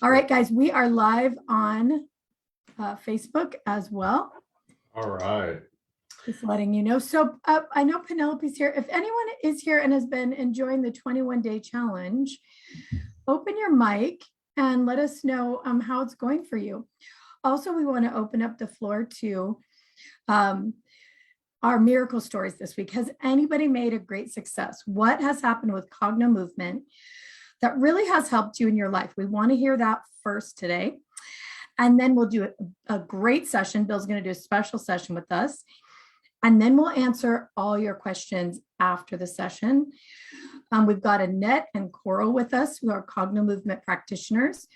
All right, guys, we are live on Facebook as well. All right. Just letting you know. So I know Penelope's here. If anyone is here and has been enjoying the 21-day challenge, open your mic and let us know how it's going for you. Also, we want to open up the floor to our miracle stories this week. Has anybody made a great success? What has happened with Cogno Movement that really has helped you in your life? We want to hear that first today. And then we'll do a great session. Bill's going to do a special session with us. And then we'll answer all your questions after the session. We've got Annette and Coral with us, who are Cogno Movement practitioners,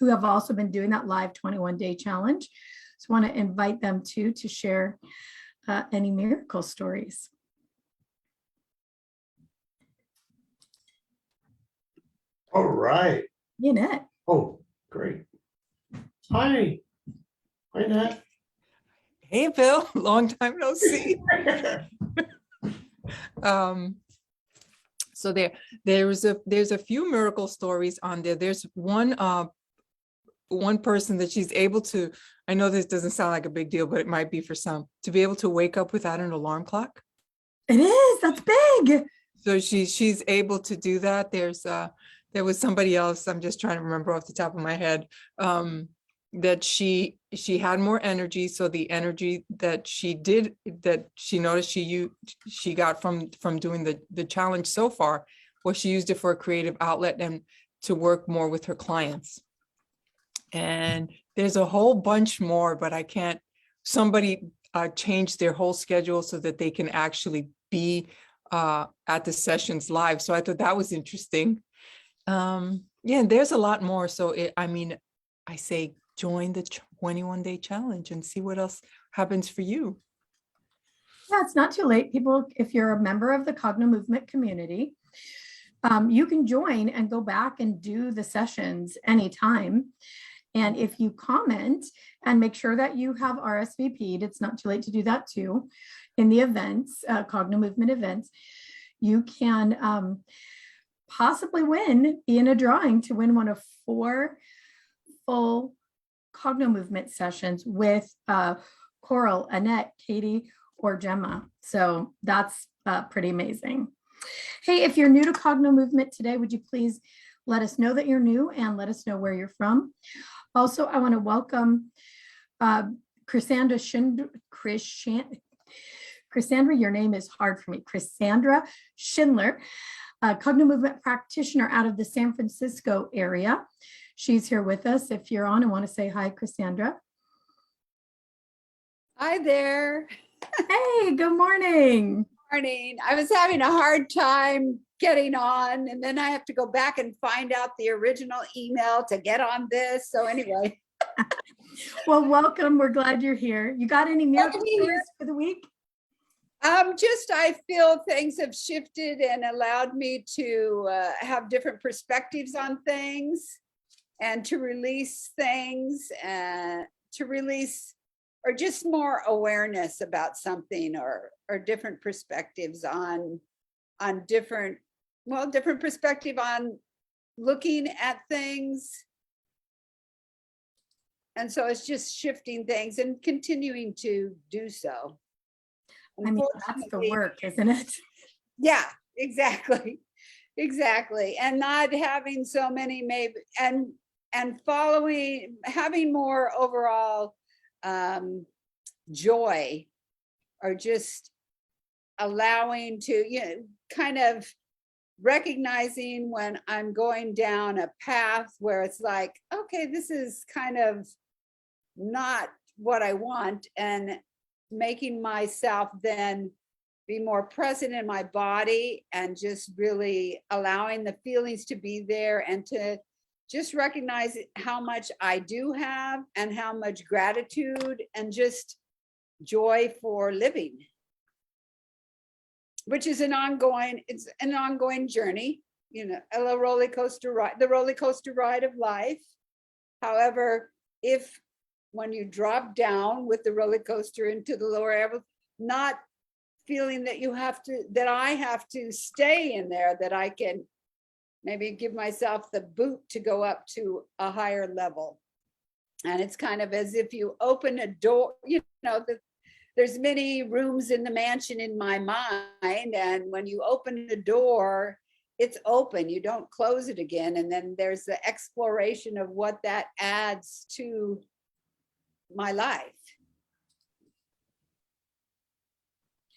who have also been doing that live 21-day challenge. So I want to invite them too to share any miracle stories. All right. Yeah, Annette. Oh, great. Hi. Hi, Nat. Hey, Bill, long time no see. So there's a few miracle stories on there. There's one person that she's able to, I know this doesn't sound like a big deal, but it might be for some, to be able to wake up without an alarm clock. It is, that's big. So she's able to do that. There was somebody else, I'm just trying to remember off the top of my head, that she had more energy. So the energy that she noticed she got from doing the challenge so far, was she used it for a creative outlet and to work more with her clients. And there's a whole bunch more, but I can't, somebody changed their whole schedule so that they can actually be at the sessions live. So I thought that was interesting. Yeah, there's a lot more. So I say, join the 21-day challenge and see what else happens for you. Yeah, it's not too late. People, if you're a member of the Cogno Movement community, you can join and go back and do the sessions anytime. And if you comment and make sure that you have RSVP'd, it's not too late to do that too, in the events, Cogno Movement events, you can possibly be in a drawing to win one of 4 full Cogno Movement sessions with Coral, Annette, Katie, or Gemma. So that's pretty amazing. Hey, if you're new to Cogno Movement today, would you please let us know that you're new and let us know where you're from. Also, I want to welcome Cassandra, your name is hard for me, Cassandra Schindler, Cogno Movement practitioner out of the San Francisco area. She's here with us. If you're on and want to say hi, Cassandra. Hi there. Hey, good morning. Morning. I was having a hard time getting on, and then I have to go back and find out the original email to get on this. So anyway. Well, welcome. We're glad you're here. You got any miracle stories for the week? I feel things have shifted and allowed me to have different perspectives on things and to release things and to release or just more awareness about something or different perspectives on different perspective on looking at things. And so it's just shifting things and continuing to do so. I mean, that's the work, isn't it? Yeah, exactly. Exactly. And not having so many and following, having more overall joy, or just allowing to, kind of recognizing when I'm going down a path where it's like, okay, this is kind of not what I want, and making myself then be more present in my body and just really allowing the feelings to be there and to just recognize how much I do have and how much gratitude and just joy for living, which is an ongoing journey, a roller coaster ride, the roller coaster ride of life. However, when you drop down with the roller coaster into the lower level, not feeling that I have to stay in there, that I can maybe give myself the boot to go up to a higher level. And it's kind of as if you open a door, there's many rooms in the mansion in my mind. And when you open the door, it's open, you don't close it again. And then there's the exploration of what that adds to my life.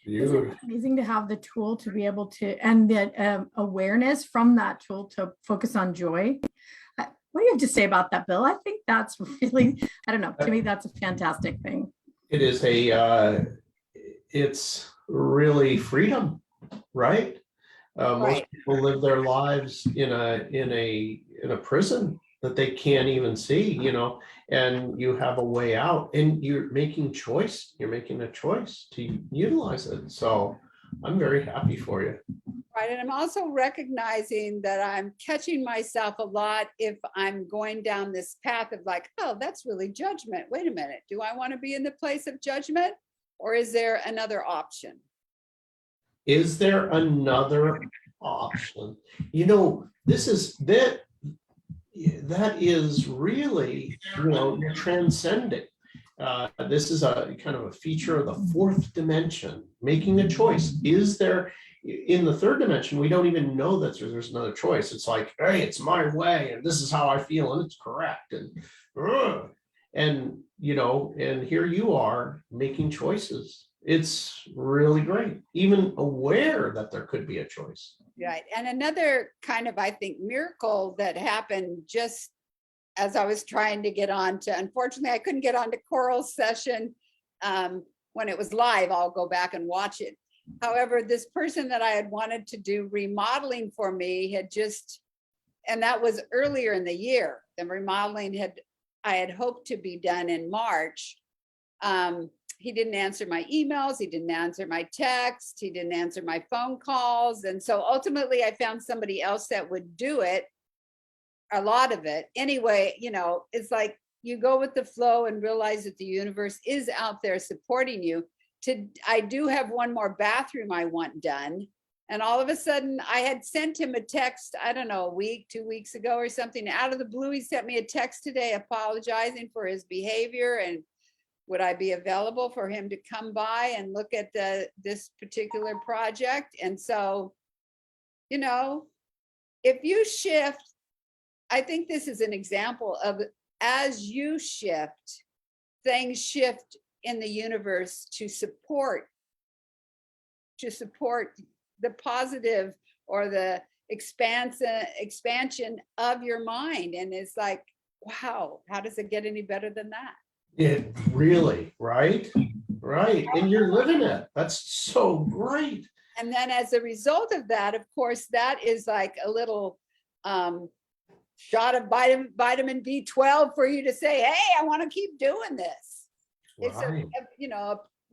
Beautiful. It's amazing to have the tool to be able to, and that awareness from that tool to focus on joy. What do you have to say about that, Bill? I think that's really, I don't know, to me, that's a fantastic thing. It is it's really freedom, right? Most Right. people live their lives in a prison that they can't even see, and you have a way out, and you're making a choice to utilize it. So I'm very happy for you. Right. And I'm also recognizing that I'm catching myself a lot if I'm going down this path of like, oh, that's really judgment. Wait a minute. Do I want to be in the place of judgment, or is there another option? Is there another option? That is really, you're transcending. This is a kind of a feature of the fourth dimension, making a choice. Is there, in the third dimension, we don't even know that there's another choice. It's like, hey, it's my way, and this is how I feel, and it's correct. And here you are making choices. It's really great, even aware that there could be a choice. Right. And another kind of, I think, miracle that happened just as I was trying to get on to, unfortunately, I couldn't get on to Coral's session when it was live. I'll go back and watch it. However, this person that I had wanted to do remodeling for me had just, and that was earlier in the year. The remodeling I had hoped to be done in March. He didn't answer my emails. He didn't answer my texts. He didn't answer my phone calls. And so ultimately I found somebody else that would do it, a lot of it. Anyway, it's like you go with the flow and realize that the universe is out there supporting you. I do have one more bathroom I want done. And all of a sudden I had sent him a text, I don't know, a week, 2 weeks ago or something. Out of the blue, he sent me a text today apologizing for his behavior and would I be available for him to come by and look at this particular project? And so, if you shift, I think this is an example of as you shift, things shift in the universe to support the positive or the expansion of your mind. And it's like, wow, how does it get any better than that? It really, right? And you're living it. That's so great. And then as a result of that, of course, that is like a little shot of vitamin B12 for you to say, hey, I want to keep doing this. It's a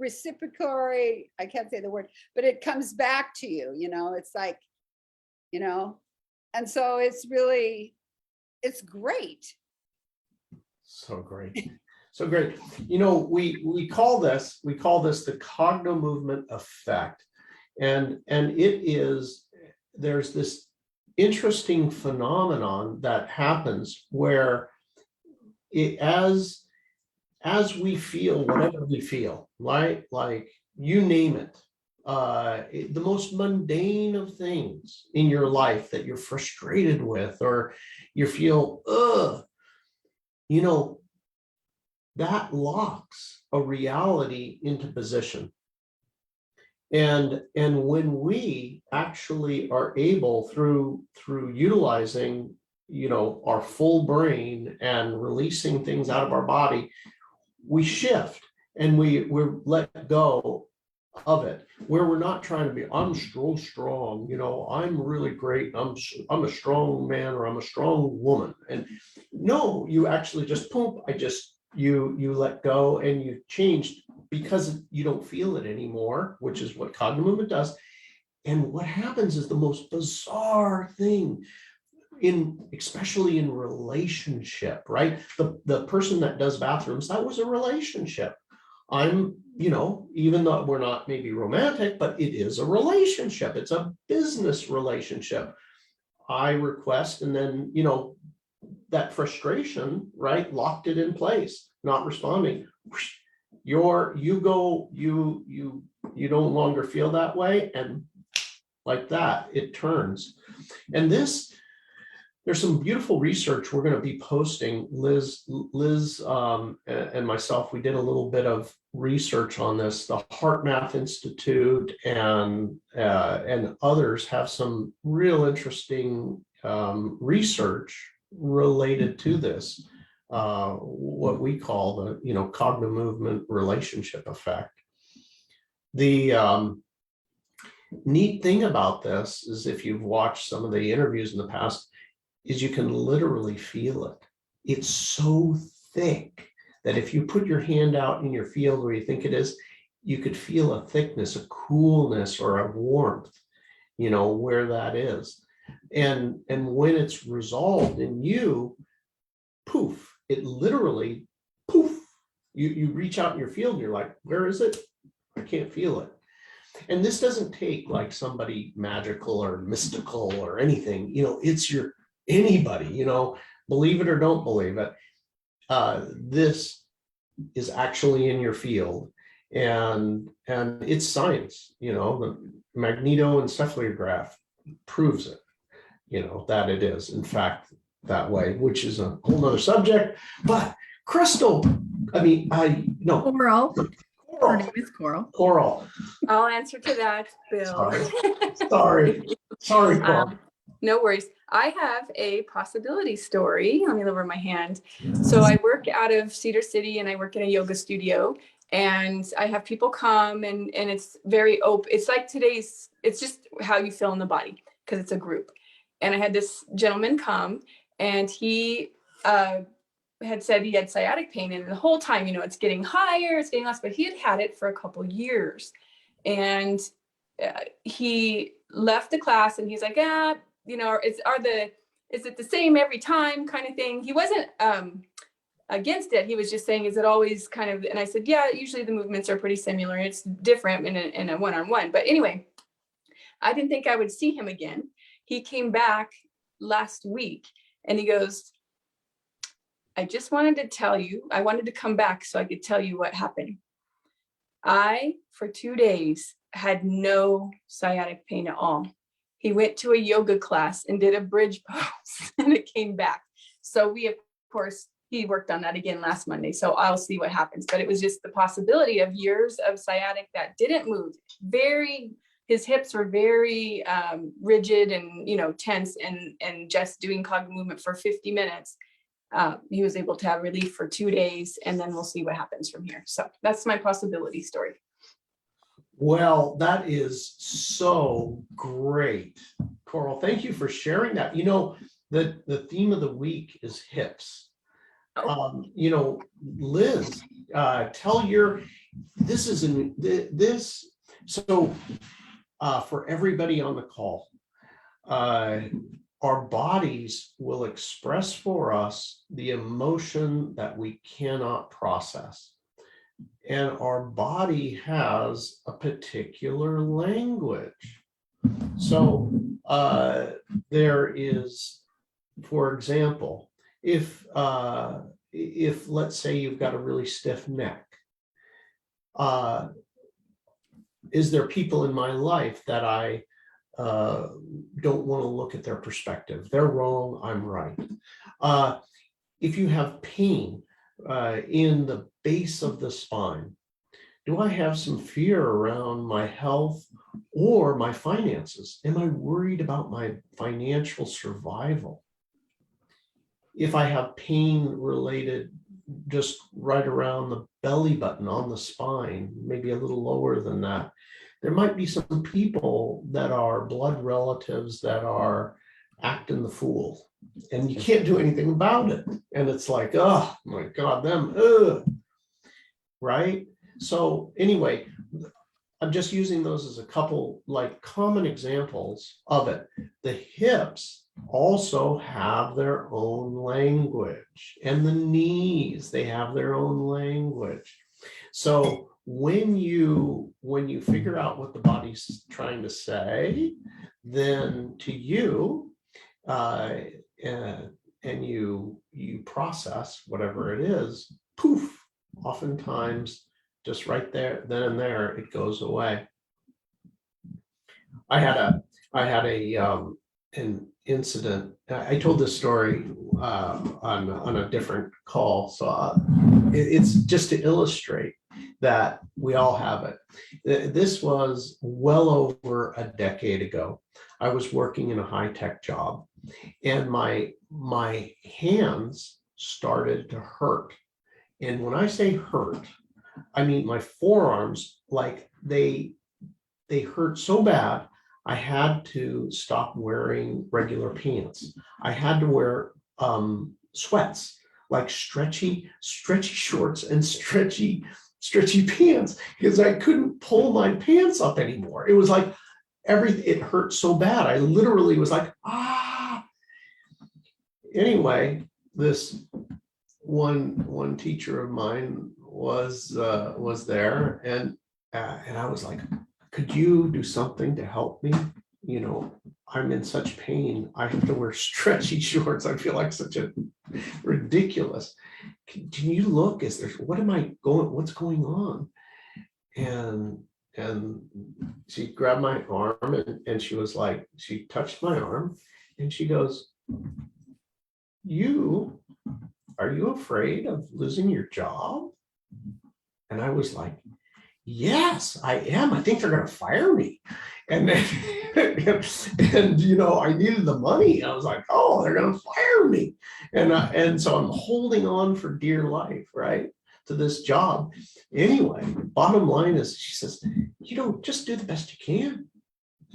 reciprocatory, I can't say the word, but it comes back to you, it's like, and so it's great. So great. So great. We call this the Cognomovement effect. And there's this interesting phenomenon that happens where as we feel whatever we feel, right? Like you name it, the most mundane of things in your life that you're frustrated with, or you feel, that locks a reality into position. And when we actually are able through utilizing, our full brain and releasing things out of our body, we shift and we're let go of it, where we're not trying to be, I'm so strong, I'm really great, I'm a strong man, or I'm a strong woman. And no, you actually just you let go and you changed because you don't feel it anymore, which is what Cognomovement does. And what happens is the most bizarre thing especially in relationship, right? The person that does bathrooms, that was a relationship. I'm, even though we're not maybe romantic, but it is a relationship. It's a business relationship. I request, and then, you know, that frustration, right, locked it in place, not responding. You no longer feel that way, and like that, it turns. And this, there's some beautiful research we're going to be posting. Liz and myself, we did a little bit of research on this. The Heart Math Institute and others have some real interesting research related to this, what we call the, you know, cognomovement relationship effect. The neat thing about this is, if you've watched some of the interviews in the past, is you can literally feel it. It's so thick that if you put your hand out in your field where you think it is, you could feel a thickness, a coolness, or a warmth, you know, where that is. And when it's resolved in you, poof, it literally, poof, you reach out in your field and you're like, where is it? I can't feel it. And this doesn't take like somebody magical or mystical or anything, you know, it's your anybody, you know, believe it or don't believe it. This is actually in your field, and it's science, you know, the magnetoencephalograph proves it, you know, that it is in fact that way, which is a whole nother subject. But Crystal, Coral. Her name is Coral. I'll answer to that, Bill. Sorry, Coral. No worries. I have a possibility story. Let me lower my hand. So I work out of Cedar City, and I work in a yoga studio, and I have people come, and it's very open. It's like today's, it's just how you feel in the body, because it's a group. And I had this gentleman come, and he had said he had sciatic pain, and the whole time, you know, it's getting higher, it's getting less, but he had had it for a couple years. And he left the class, and he's like, you know, is it the same every time kind of thing? He wasn't against it. He was just saying, is it always kind of, and I said, yeah, usually the movements are pretty similar. It's different in a one-on-one. But anyway, I didn't think I would see him again. He came back last week, and he goes, I just wanted to tell you, I wanted to come back so I could tell you what happened. I, for 2 days, had no sciatic pain at all. He went to a yoga class and did a bridge pose, and it came back. So we, of course, he worked on that again last Monday. So I'll see what happens. But it was just the possibility of years of sciatic that didn't move. His hips were very rigid and, you know, tense, and just doing cognitive movement for 50 minutes. He was able to have relief for 2 days, and then we'll see what happens from here. So that's my possibility story. Well, that is so great, Coral. Thank you for sharing that. You know, the theme of the week is hips. You know, Liz, tell so for everybody on the call, our bodies will express for us the emotion that we cannot process. And our body has a particular language. So there is, for example, if let's say you've got a really stiff neck, is there people in my life that I don't want to look at their perspective? They're wrong, I'm right. If you have pain in the base of the spine, do I have some fear around my health or my finances? Am I worried about my financial survival? If I have pain related just right around the belly button on the spine, maybe a little lower than that, there might be some people that are blood relatives that are acting the fool, and you can't do anything about it. And it's like, oh my God, them, right? So anyway, I'm just using those as a couple like common examples of it. The hips also have their own language, and the knees, they have their own language. So when you figure out what the body's trying to say, then to you, and you process whatever it is, poof, oftentimes just right there, then and there, it goes away. I had an incident. I told this story on a different call, so it's just to illustrate that we all have it. This was well over a decade ago. I was working in a high-tech job, and my hands started to hurt. And when I say hurt, I mean my forearms, like they hurt so bad, I had to stop wearing regular pants. I had to wear sweats, like stretchy shorts and stretchy pants, because I couldn't pull my pants up anymore. It was like everything, it hurt so bad. I literally was like, ah. Anyway, this one teacher of mine was there, and I was like, could you do something to help me? You know, I'm in such pain. I have to wear stretchy shorts. I feel like such a ridiculous. Can you look? What's going on? And she grabbed my arm, and she was like, she touched my arm, and she goes, are you afraid of losing your job? And I was like, yes, I am. I think they're going to fire me. And then, and you know, I needed the money. I was like, oh, they're going to fire me. And so I'm holding on for dear life, right, to this job. Anyway, bottom line is, she says, you know, just do the best you can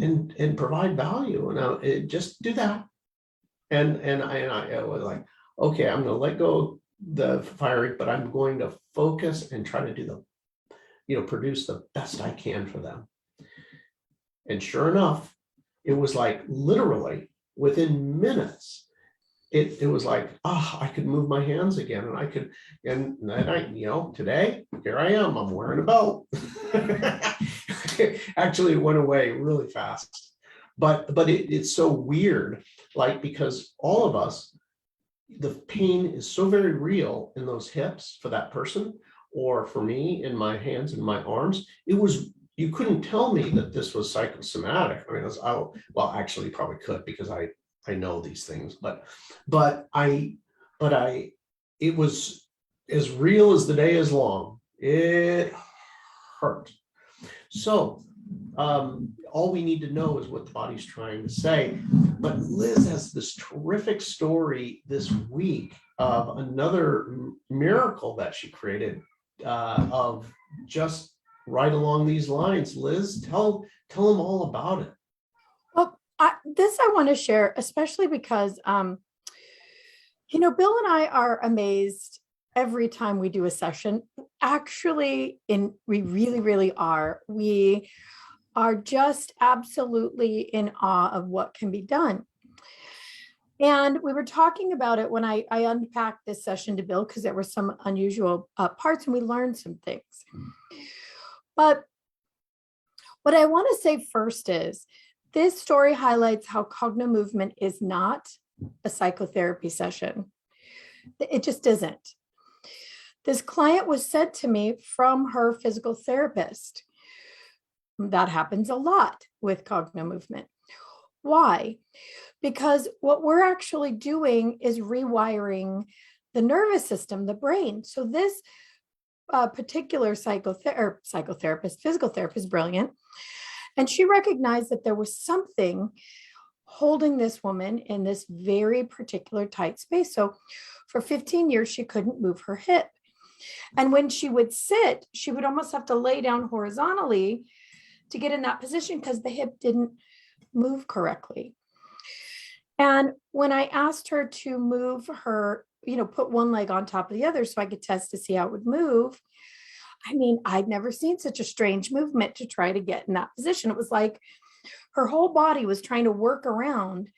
and provide value. And just do that. And I was like, okay, I'm going to let go the firing, but I'm going to focus and try to do produce the best I can for them. And sure enough, it was like literally within minutes, it was like, I could move my hands again, and I could, and then today, here I am, I'm wearing a belt. Actually, it went away really fast. But it's so weird, like, because all of us, the pain is so very real in those hips for that person, or for me in my hands and my arms. You couldn't tell me that this was psychosomatic. I mean, well, actually probably could, because I know these things, but it was as real as the day is long. It hurt. So all we need to know is what the body's trying to say. But Liz has this terrific story this week of another miracle that she created, of just right along these lines. Liz, tell them all about it. Well, I want to share, especially because, Bill and I are amazed every time we do a session. Actually, we really, really are. We are just absolutely in awe of what can be done. And we were talking about it when I unpacked this session to Bill, because there were some unusual parts, and we learned some things. But what I want to say first is, this story highlights how Cogno movement is not a psychotherapy session. It just isn't. This client was sent to me from her physical therapist. That happens a lot with Cogno movement. Why? Because what we're actually doing is rewiring the nervous system, the brain. So this particular physical therapist, brilliant. And she recognized that there was something holding this woman in this very particular tight space. So for 15 years, she couldn't move her hip. And when she would sit, she would almost have to lay down horizontally to get in that position, because the hip didn't move correctly. And when I asked her to move her, put one leg on top of the other so I could test to see how it would move, I mean, I'd never seen such a strange movement to try to get in that position. It was like her whole body was trying to work around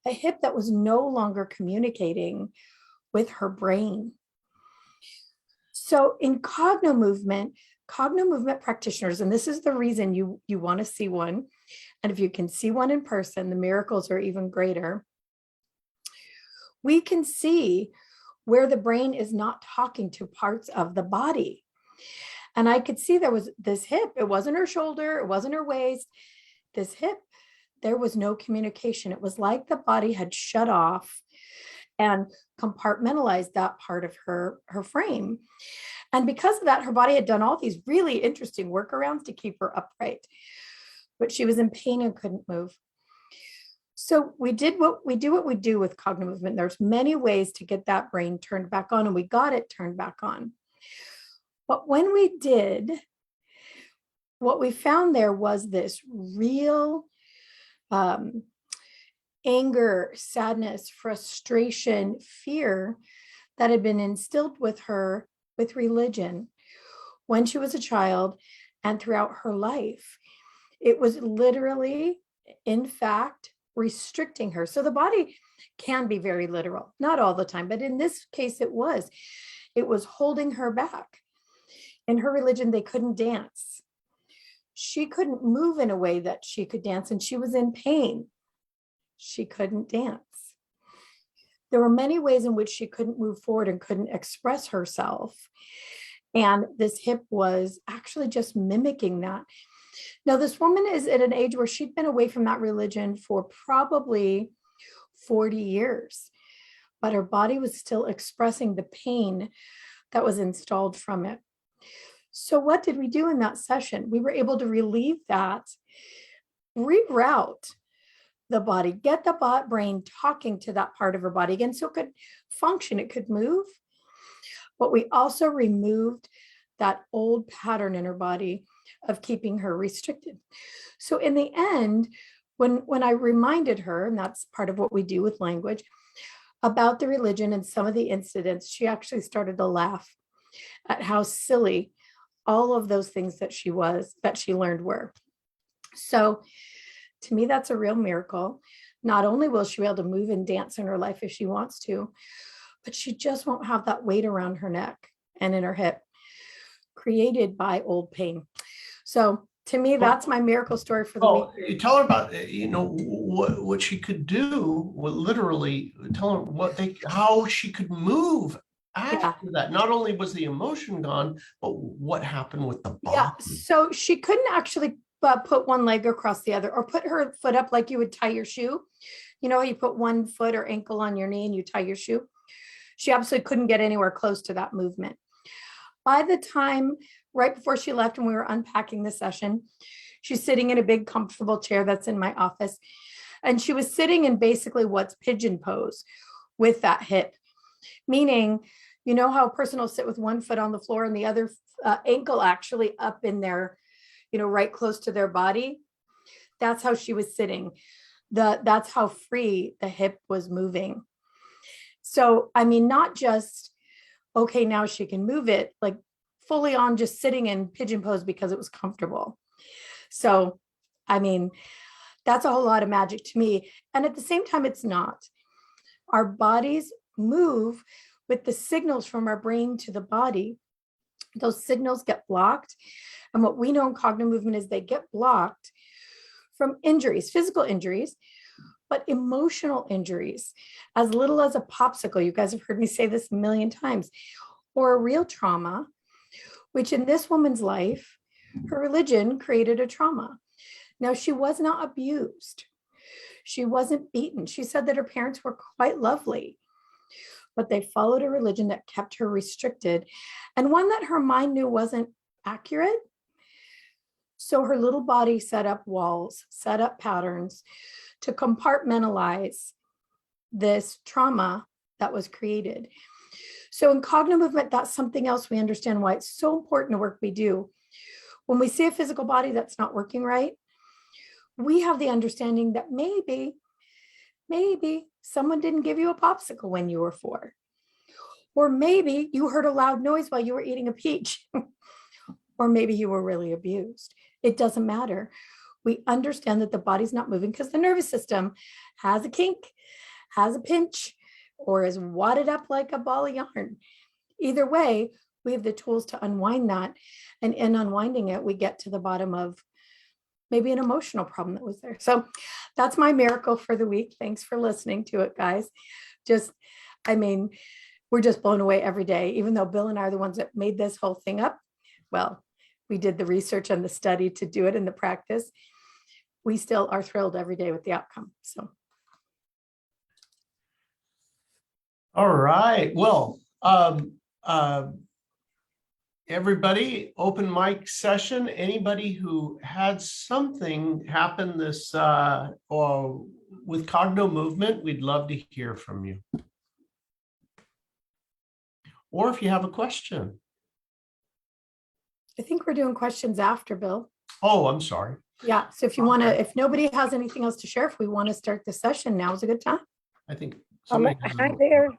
a hip that was no longer communicating with her brain. So in Cogno movement practitioners, and this is the reason you want to see one, and if you can see one in person, the miracles are even greater. we can see where the brain is not talking to parts of the body. And I could see there was this hip. It wasn't her shoulder. It wasn't her waist. This hip, there was no communication. It was like the body had shut off and compartmentalized that part of her frame. And because of that, her body had done all these really interesting workarounds to keep her upright, but she was in pain and couldn't move. So we do what we do with cognitive movement. There's many ways to get that brain turned back on, and we got it turned back on. But when we did, what we found there was this real anger, sadness, frustration, fear that had been instilled with her with religion when she was a child and throughout her life. It was literally, in fact, restricting her. So the body can be very literal, not all the time, but in this case it was holding her back. In her religion, they couldn't dance. She couldn't move in a way that she could dance, and she was in pain. She couldn't dance. There were many ways in which she couldn't move forward and couldn't express herself. And this hip was actually just mimicking that. Now, this woman is at an age where she'd been away from that religion for probably 40 years, but her body was still expressing the pain that was installed from it. So what did we do in that session? We were able to relieve that, reroute the body, get the brain talking to that part of her body again so it could function, it could move. But we also removed that old pattern in her body of keeping her restricted. So in the end, when I reminded her, and that's part of what we do with language, about the religion and some of the incidents, she actually started to laugh at how silly all of those things that she learned were. So to me, that's a real miracle. Not only will she be able to move and dance in her life if she wants to, but she just won't have that weight around her neck and in her hip created by old pain. So to me, that's my miracle story for the week. You tell her about, what she could do, literally tell her how she could move after that. Not only was the emotion gone, but what happened with the body. Yeah, so she couldn't actually put one leg across the other or put her foot up like you would tie your shoe. You know, you put one foot or ankle on your knee and you tie your shoe. She absolutely couldn't get anywhere close to that movement. By the time, right before she left and we were unpacking the session, she's sitting in a big comfortable chair that's in my office. And she was sitting in basically what's pigeon pose with that hip, meaning, you know how a person will sit with one foot on the floor and the other ankle actually up in their, right close to their body. That's how she was sitting. That's how free the hip was moving. So, I mean, not just, okay, now she can move it, like fully on just sitting in pigeon pose because it was comfortable. So, I mean, that's a whole lot of magic to me. And at the same time, it's not. Our bodies move with the signals from our brain to the body. Those signals get blocked. And what we know in cognitive movement is they get blocked from injuries, physical injuries, but emotional injuries, as little as a popsicle. You guys have heard me say this a million times, or a real trauma, which in this woman's life, her religion created a trauma. Now, she was not abused. She wasn't beaten. She said that her parents were quite lovely, but they followed a religion that kept her restricted and one that her mind knew wasn't accurate. So her little body set up walls, set up patterns to compartmentalize this trauma that was created. So in cognitive movement, that's something else we understand why it's so important to work we do. When we see a physical body that's not working right, we have the understanding that maybe someone didn't give you a popsicle when you were 4. Or maybe you heard a loud noise while you were eating a peach. Or maybe you were really abused. It doesn't matter. We understand that the body's not moving because the nervous system has a kink, has a pinch, or is wadded up like a ball of yarn. Either way, we have the tools to unwind that. And in unwinding it, we get to the bottom of maybe an emotional problem that was there. So that's my miracle for the week. Thanks for listening to it, guys. just, I mean, we're just blown away every day, even though Bill and I are the ones that made this whole thing up. Well, we did the research and the study to do it in the practice. We still are thrilled every day with the outcome. So. All right. Well, everybody, open mic session. Anybody who had something happen this or with Cogno Movement, we'd love to hear from you. Or if you have a question. I think we're doing questions after, Bill. Oh, I'm sorry. Yeah, so if you want to, if nobody has anything else to share, if we want to start the session, now is a good time. I think somebody has Hi there.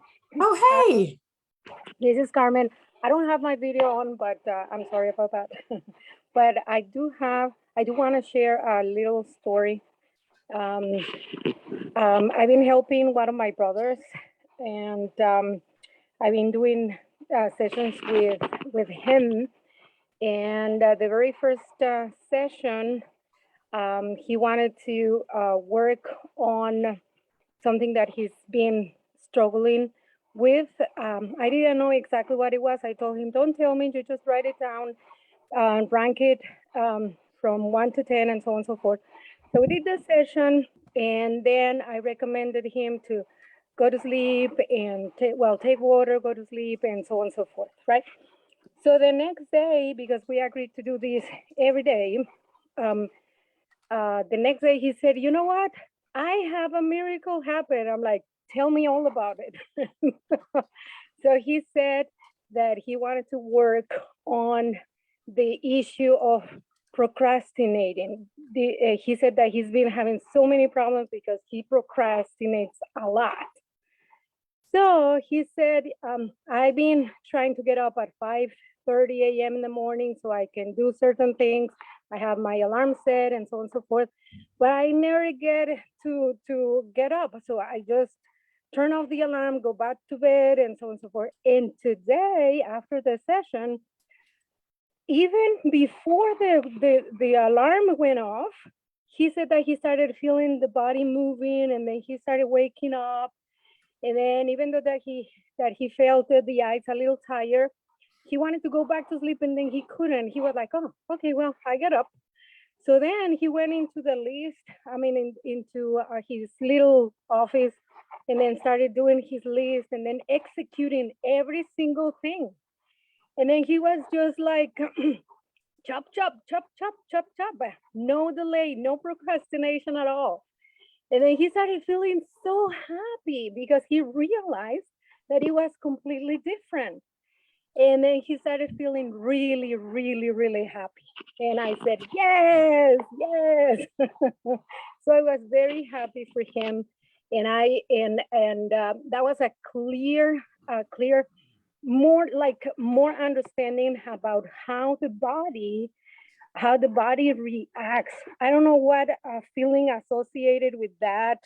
Oh, hey. This is Carmen. I don't have my video on, but I'm sorry about that. But I do want to share a little story. I've been helping one of my brothers, and I've been doing sessions with him. And the very first session, he wanted to work on something that he's been struggling with. I didn't know exactly what it was. I told him, don't tell me, you just write it down, rank it from 1 to 10 and so on and so forth. So we did the session, and then I recommended him to go to sleep and take water, go to sleep, and so on and so forth, right? So the next day, because we agreed to do this every day, the next day he said, you know what? I have a miracle happen. I'm like, tell me all about it. So he said that he wanted to work on the issue of procrastinating. He said that he's been having so many problems because he procrastinates a lot. So he said, I've been trying to get up at 5:30 a.m. in the morning so I can do certain things. I have my alarm set and so on and so forth, but I never get to get up. So I just turn off the alarm, go back to bed, and so on and so forth. And today, after the session, even before the alarm went off, he said that he started feeling the body moving, and then he started waking up. And then even though that he felt the eyes a little tired, he wanted to go back to sleep, and then he couldn't. He was like, oh, okay, well, I get up. So then he went into the list, into his little office, and then started doing his list and then executing every single thing. And then he was just like, chop, chop, chop, chop, chop, chop. No delay, no procrastination at all. And then he started feeling so happy because he realized that it was completely different. And then he started feeling really, really, really happy. And I said, yes, yes. So I was very happy for him. And that was a clear, more understanding about how the body reacts. I don't know what feeling associated with that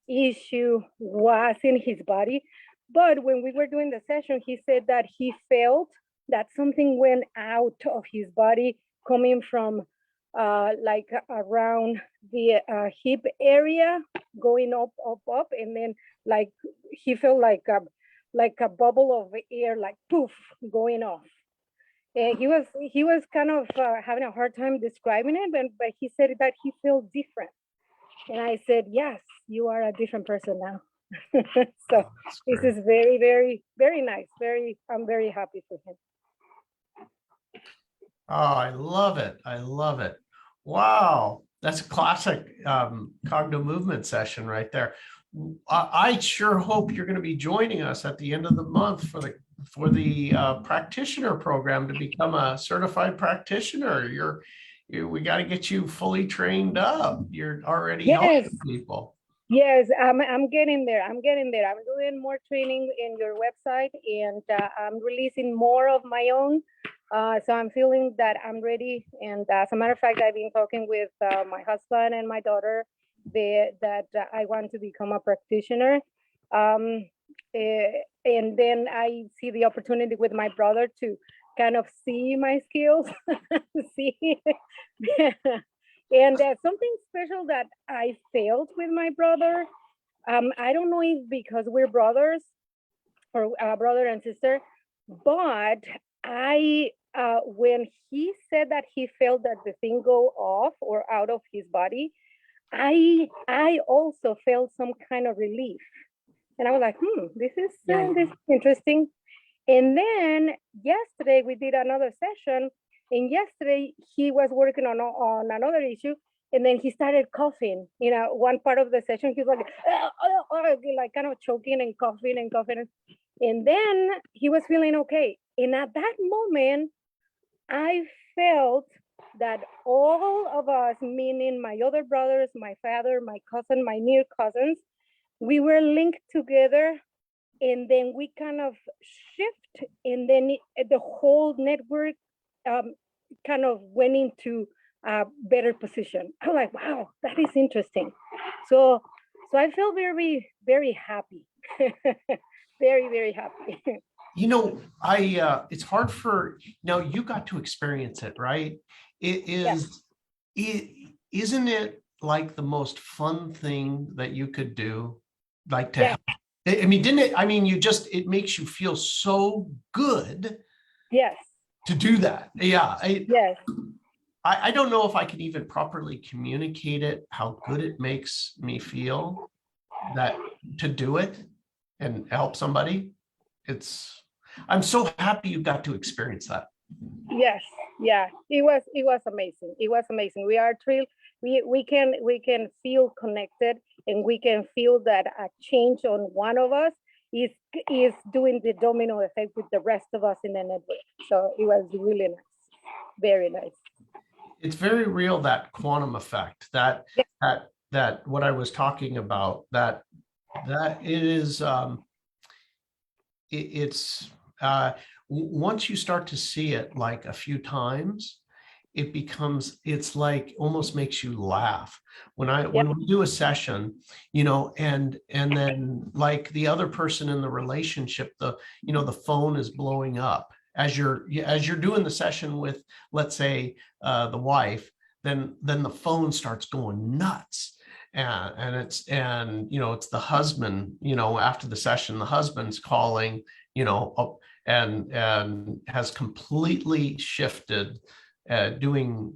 issue was in his body, but when we were doing the session, he said that he felt that something went out of his body coming from like around the hip area, going up, and then like he felt like a bubble of air, like poof, going off. And he was kind of having a hard time describing it, but he said that he felt different. And I said, yes, you are a different person now. So this is very, very, very nice. I'm very happy for him. Oh, I love it. I love it. Wow. That's a classic Cogno Movement session right there. I sure hope you're going to be joining us at the end of the month for the practitioner program to become a certified practitioner. We got to get you fully trained up. You're already helping people. Yes, I'm getting there. I'm doing more training in your website, and I'm releasing more of my own. So I'm feeling that I'm ready. And as a matter of fact, I've been talking with my husband and my daughter that I want to become a practitioner. And then I see the opportunity with my brother to kind of see my skills, see. And something special that I felt with my brother I don't know if because we're brothers or brother and sister, but when he said that he felt that the thing go off or out of his body, I also felt some kind of relief. And I was like, this is interesting. And then yesterday we did another session, and yesterday he was working on another issue, and then he started coughing. You know, one part of the session he was like kind of choking and coughing and coughing, and then he was feeling okay. And at that moment, I felt that all of us, meaning my other brothers, my father, my cousin, my near cousins, we were linked together, and then we kind of shift, and then the whole network kind of went into a better position. I was like, wow, that is interesting. So I feel very, very happy. Very, very happy. You know, it's hard for, now you got to experience it, right? Isn't it like the most fun thing that you could do? Like to help? I mean, didn't it? I mean, it makes you feel so good. Yes. To do that. Yeah. Yes. I don't know if I can even properly communicate it, how good it makes me feel that to do it and help somebody. I'm so happy you got to experience that. Yes. Yeah. It was amazing. It was amazing. We are thrilled. We can feel connected, and we can feel that a change on one of us is doing the domino effect with the rest of us in the network. So it was really nice. Very nice. It's very real, that quantum effect, that what I was talking about, that is once you start to see it like a few times, it's like almost makes you laugh when we do a session, you know, and then like the other person in the relationship, the phone is blowing up as you're doing the session with, let's say, the wife, then the phone starts going nuts. And it's the husband, after the session, the husband's calling, and has completely shifted, doing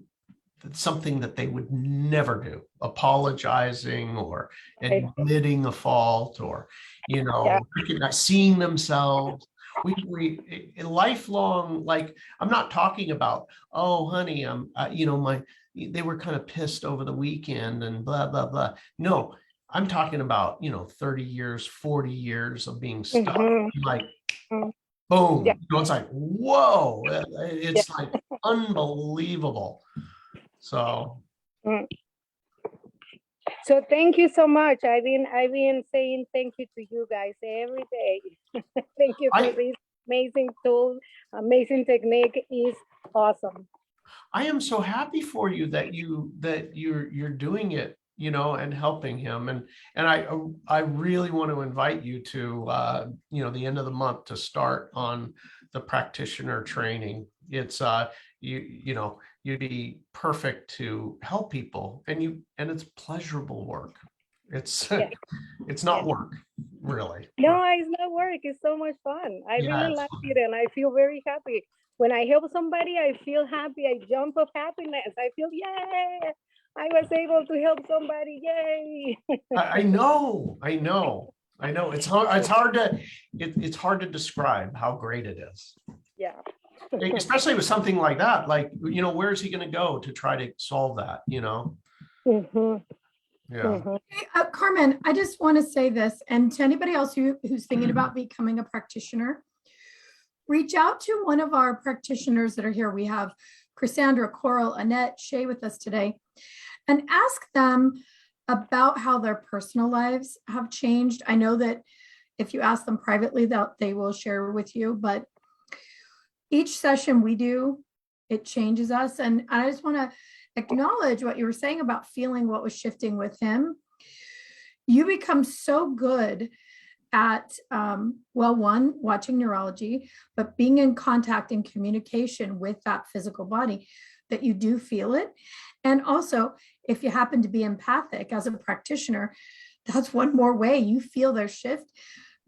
something that they would never do, apologizing or admitting a fault, or seeing themselves. We lifelong, like, I'm not talking about, oh honey, they were kind of pissed over the weekend and blah blah blah. No, I'm talking about 30 years, 40 years of being stuck. Like, boom. It's like, whoa, it's like unbelievable. So thank you so much. I've been saying thank you to you guys every day. Thank you for this amazing tool, amazing technique. Is awesome. I am so happy for you that you're doing it, and helping him. And I really want to invite you to the end of the month to start on the practitioner training. It's you'd be perfect to help people, and it's pleasurable work. It's it's not work, really. No, it's not work. It's so much fun. I really like it, and I feel very happy. When I help somebody, I feel happy. I jump of happiness. I feel, yay, I was able to help somebody. Yay. I know. It's hard to describe how great it is. Yeah. Especially with something like that. Like, where's he going to go to try to solve that, Mm-hmm. Yeah. Mm-hmm. Hey, Carmen, I just want to say this, and to anybody else who's thinking about becoming a practitioner, reach out to one of our practitioners that are here. We have Cassandra, Coral, Annette, Shay with us today, and ask them about how their personal lives have changed. I know that if you ask them privately, they will share with you, but each session we do, it changes us. And I just want to acknowledge what you were saying about feeling what was shifting with him. You become so good at, one, watching neurology, but being in contact and communication with that physical body, that you do feel it. And also, if you happen to be empathic as a practitioner, that's one more way you feel their shift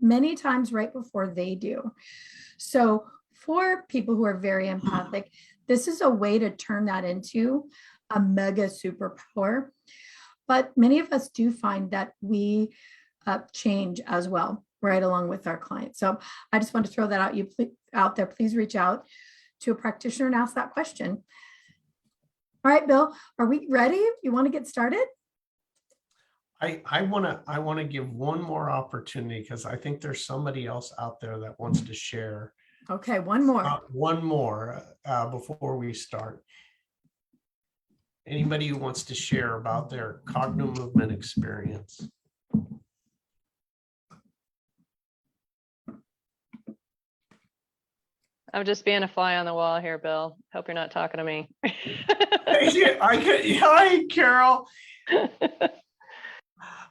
many times right before they do. So for people who are very empathic, this is a way to turn that into a mega superpower. But many of us do find that we change as well, right along with our clients. So I just want to throw that out there. Please reach out to a practitioner and ask that question. All right, Bill, are we ready? You want to get started? I want to give one more opportunity because I think there's somebody else out there that wants to share. Okay, one more. One more before we start. Anybody who wants to share about their Cogno movement experience. I'm just being a fly on the wall here, Bill. Hope you're not talking to me. Hi, Carol.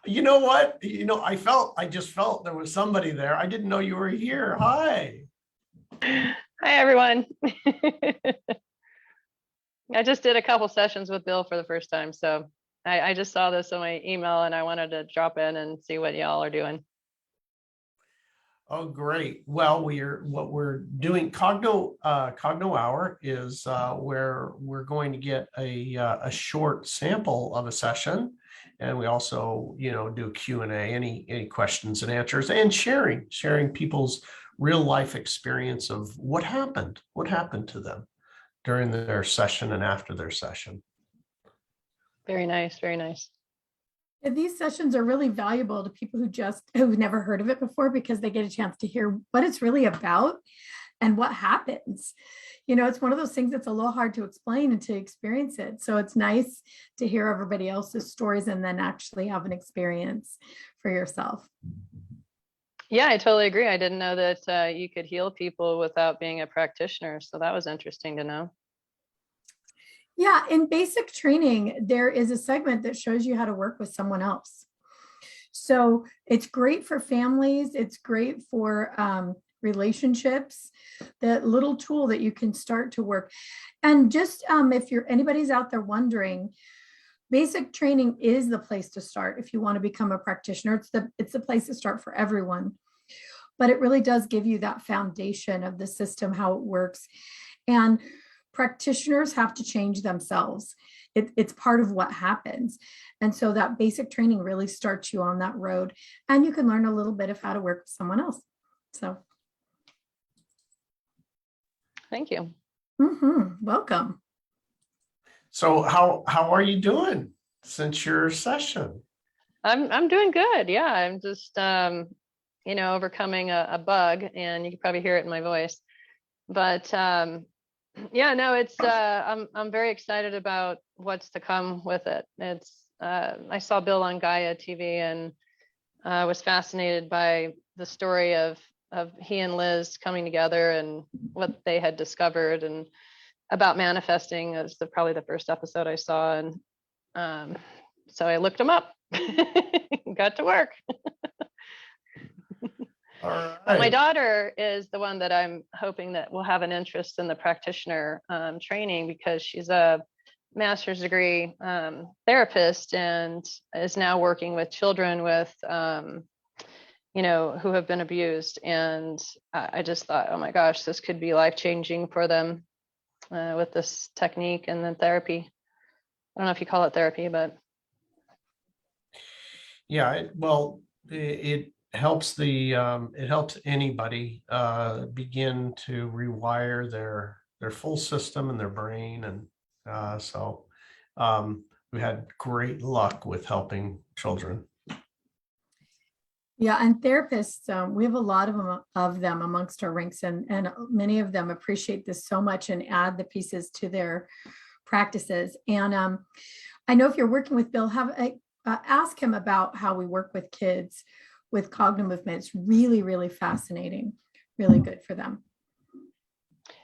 You know what? I just felt there was somebody there. I didn't know you were here. Hi. Hi, everyone. I just did a couple sessions with Bill for the first time. So I just saw this on my email and I wanted to drop in and see what y'all are doing. Oh, great. Well, what we're doing, Cogno Hour is where we're going to get a short sample of a session. And we also, do Q&A, any questions and answers, and sharing people's real life experience of what happened to them during their session and after their session. Very nice, very nice. And these sessions are really valuable to people who've never heard of it before, because they get a chance to hear what it's really about and what happens. It's one of those things that's a little hard to explain and to experience it. So it's nice to hear everybody else's stories and then actually have an experience for yourself. Yeah, I totally agree. I didn't know that you could heal people without being a practitioner. So that was interesting to know. Yeah, in basic training, there is a segment that shows you how to work with someone else. So it's great for families. It's great for relationships, that little tool that you can start to work. And just if anybody's out there wondering, basic training is the place to start if you want to become a practitioner. It's the place to start for everyone. But it really does give you that foundation of the system, how it works. And practitioners have to change themselves. It's part of what happens. And so that basic training really starts you on that road, and you can learn a little bit of how to work with someone else. So. Thank you. Welcome. So how are you doing since your session? I'm doing good. Yeah, I'm just overcoming a bug, and you can probably hear it in my voice. But yeah, no, it's I'm very excited about what's to come with it. It's I saw Bill on Gaia TV and was fascinated by the story of he and Liz coming together and what they had discovered, and about manifesting is probably the first episode I saw. And so I looked them up, got to work. All right. But my daughter is the one that I'm hoping that will have an interest in the practitioner training, because she's a master's degree therapist and is now working with children with who have been abused. And I just thought, oh my gosh, this could be life-changing for them with this technique and then therapy. I don't know if you call it therapy, but. Yeah, it helps it helps anybody begin to rewire their full system and their brain. And so we had great luck with helping children. Yeah, and therapists, we have a lot of them amongst our ranks, and many of them appreciate this so much and add the pieces to their practices. And I know if you're working with Bill, ask him about how we work with kids with Cogno movement. It's really, really fascinating, really good for them.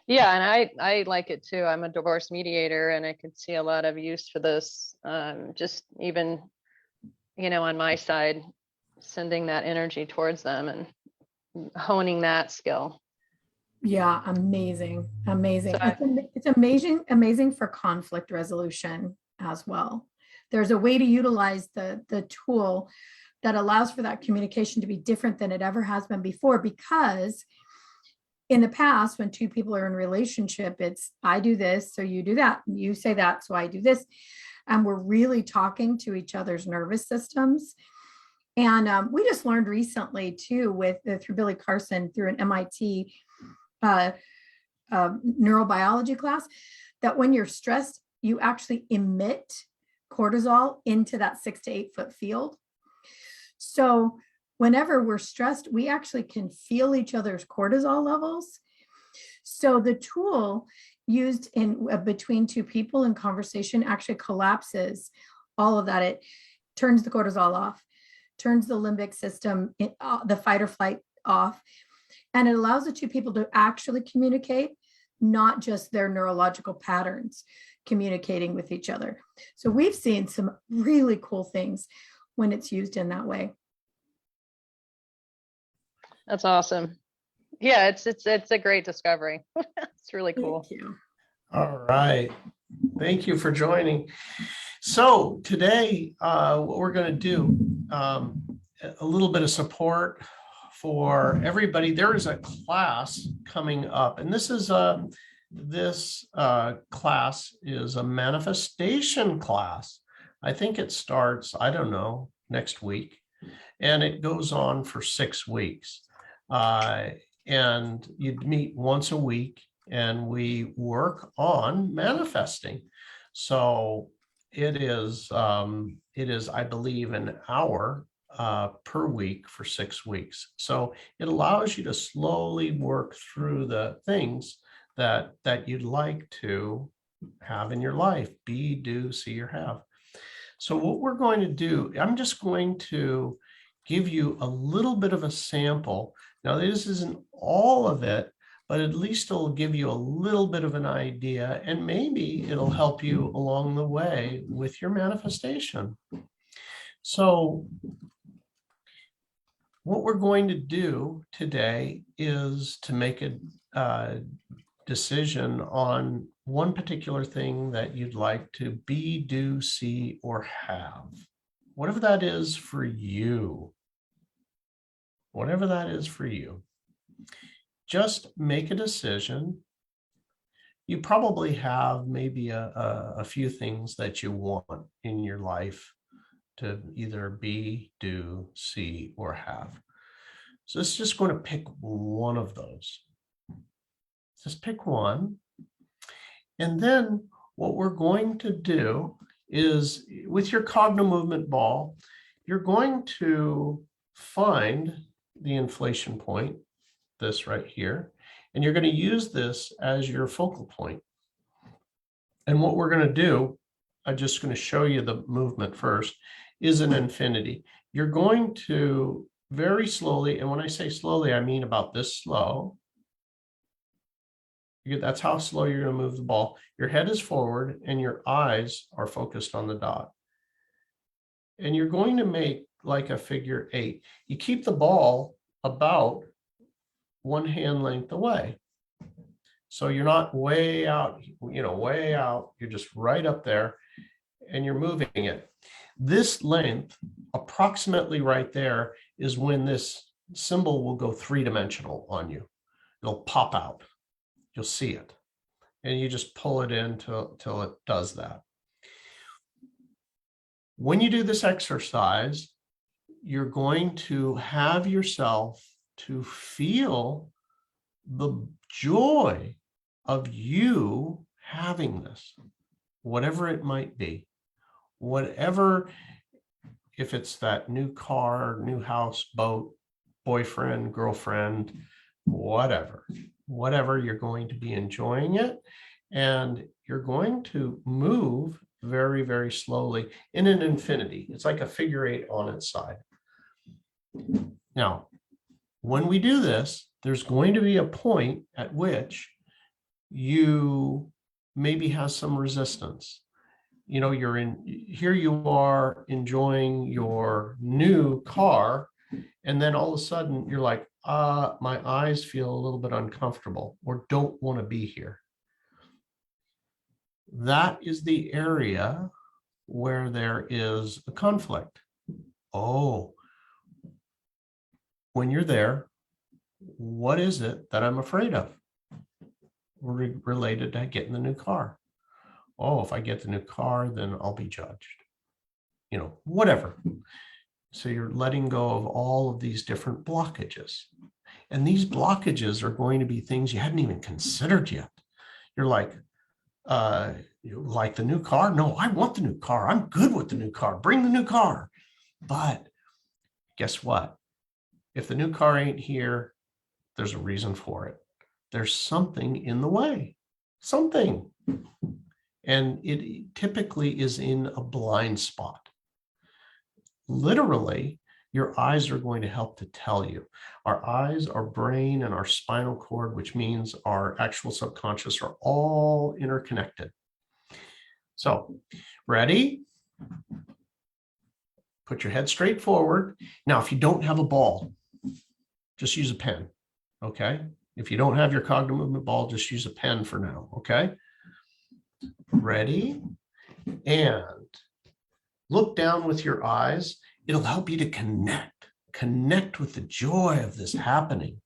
Yeah, and I like it too. I'm a divorce mediator, and I can see a lot of use for this. Just even, on my side, sending that energy towards them and honing that skill. Yeah, amazing. So It's amazing for conflict resolution as well. There's a way to utilize the tool that allows for that communication to be different than it ever has been before. Because in the past, when two people are in a relationship, it's I do this, so you do that. You say that, so I do this. And we're really talking to each other's nervous systems. And we just learned recently too, through Billy Carson, through an MIT neurobiology class, that when you're stressed, you actually emit cortisol into that 6 to 8 foot field. So whenever we're stressed, we actually can feel each other's cortisol levels. So the tool used in between two people in conversation actually collapses all of that. It turns the cortisol off, turns the limbic system, the fight or flight off, and it allows the two people to actually communicate, not just their neurological patterns communicating with each other. So we've seen some really cool things when it's used in that way. That's awesome. Yeah, it's a great discovery. It's really cool. Thank you. All right. Thank you for joining. So today, what we're going to do, a little bit of support for everybody. There is a class coming up, and this class is a manifestation class. I think it starts, I don't know, next week, and it goes on for 6 weeks. And you'd meet once a week, and we work on manifesting. So it is, I believe, an hour per week for 6 weeks. So it allows you to slowly work through the things that you'd like to have in your life, be, do, see, or have. So what we're going to do, I'm just going to give you a little bit of a sample. Now, this isn't all of it, but at least it'll give you a little bit of an idea, and maybe it'll help you along the way with your manifestation. So what we're going to do today is to make a decision on one particular thing that you'd like to be, do, see, or have. Whatever that is for you. Whatever that is for you. Just make a decision. You probably have maybe a few things that you want in your life to either be, do, see, or have. So it's just going to pick one of those. Just pick one. And then what we're going to do is, with your Cognomovement ball, you're going to find the inflation point, this right here, and you're going to use this as your focal point. And what we're going to do, I'm just going to show you the movement first, is an infinity. You're going to very slowly, and when I say slowly, I mean about this slow. That's how slow you're going to move the ball. Your head is forward and your eyes are focused on the dot. And you're going to make like a figure 8. You keep the ball about 1 hand length away. So you're not way out, way out. You're just right up there and you're moving it. This length, approximately right there, is when this symbol will go 3-dimensional on you. It'll pop out. You'll see it. And you just pull it in till it does that. When you do this exercise, you're going to have yourself to feel the joy of you having this, whatever it might be, whatever, if it's that new car, new house, boat, boyfriend, girlfriend, whatever, you're going to be enjoying it. And you're going to move very, very slowly in an infinity. It's like a figure 8 on its side. Now, when we do this, there's going to be a point at which you maybe have some resistance. You're here, you are enjoying your new car, and then all of a sudden you're like, my eyes feel a little bit uncomfortable or don't want to be here. That is the area where there is a conflict. Oh, when you're there, what is it that I'm afraid of related to getting the new car? Oh, if I get the new car, then I'll be judged. You know, whatever. So you're letting go of all of these different blockages. And these blockages are going to be things you hadn't even considered yet. You're like, you like the new car? No, I want the new car. I'm good with the new car. Bring the new car. But guess what? If the new car ain't here, there's a reason for it. There's something in the way, something. And it typically is in a blind spot. Literally, your eyes are going to help to tell you. Our eyes, our brain, and our spinal cord, which means our actual subconscious, are all interconnected. So, ready? Put your head straight forward. Now, if you don't have a ball, just use a pen, okay? If you don't have your Cognomovement ball, just use a pen for now, okay? Ready? And look down with your eyes. It'll help you to connect with the joy of this happening.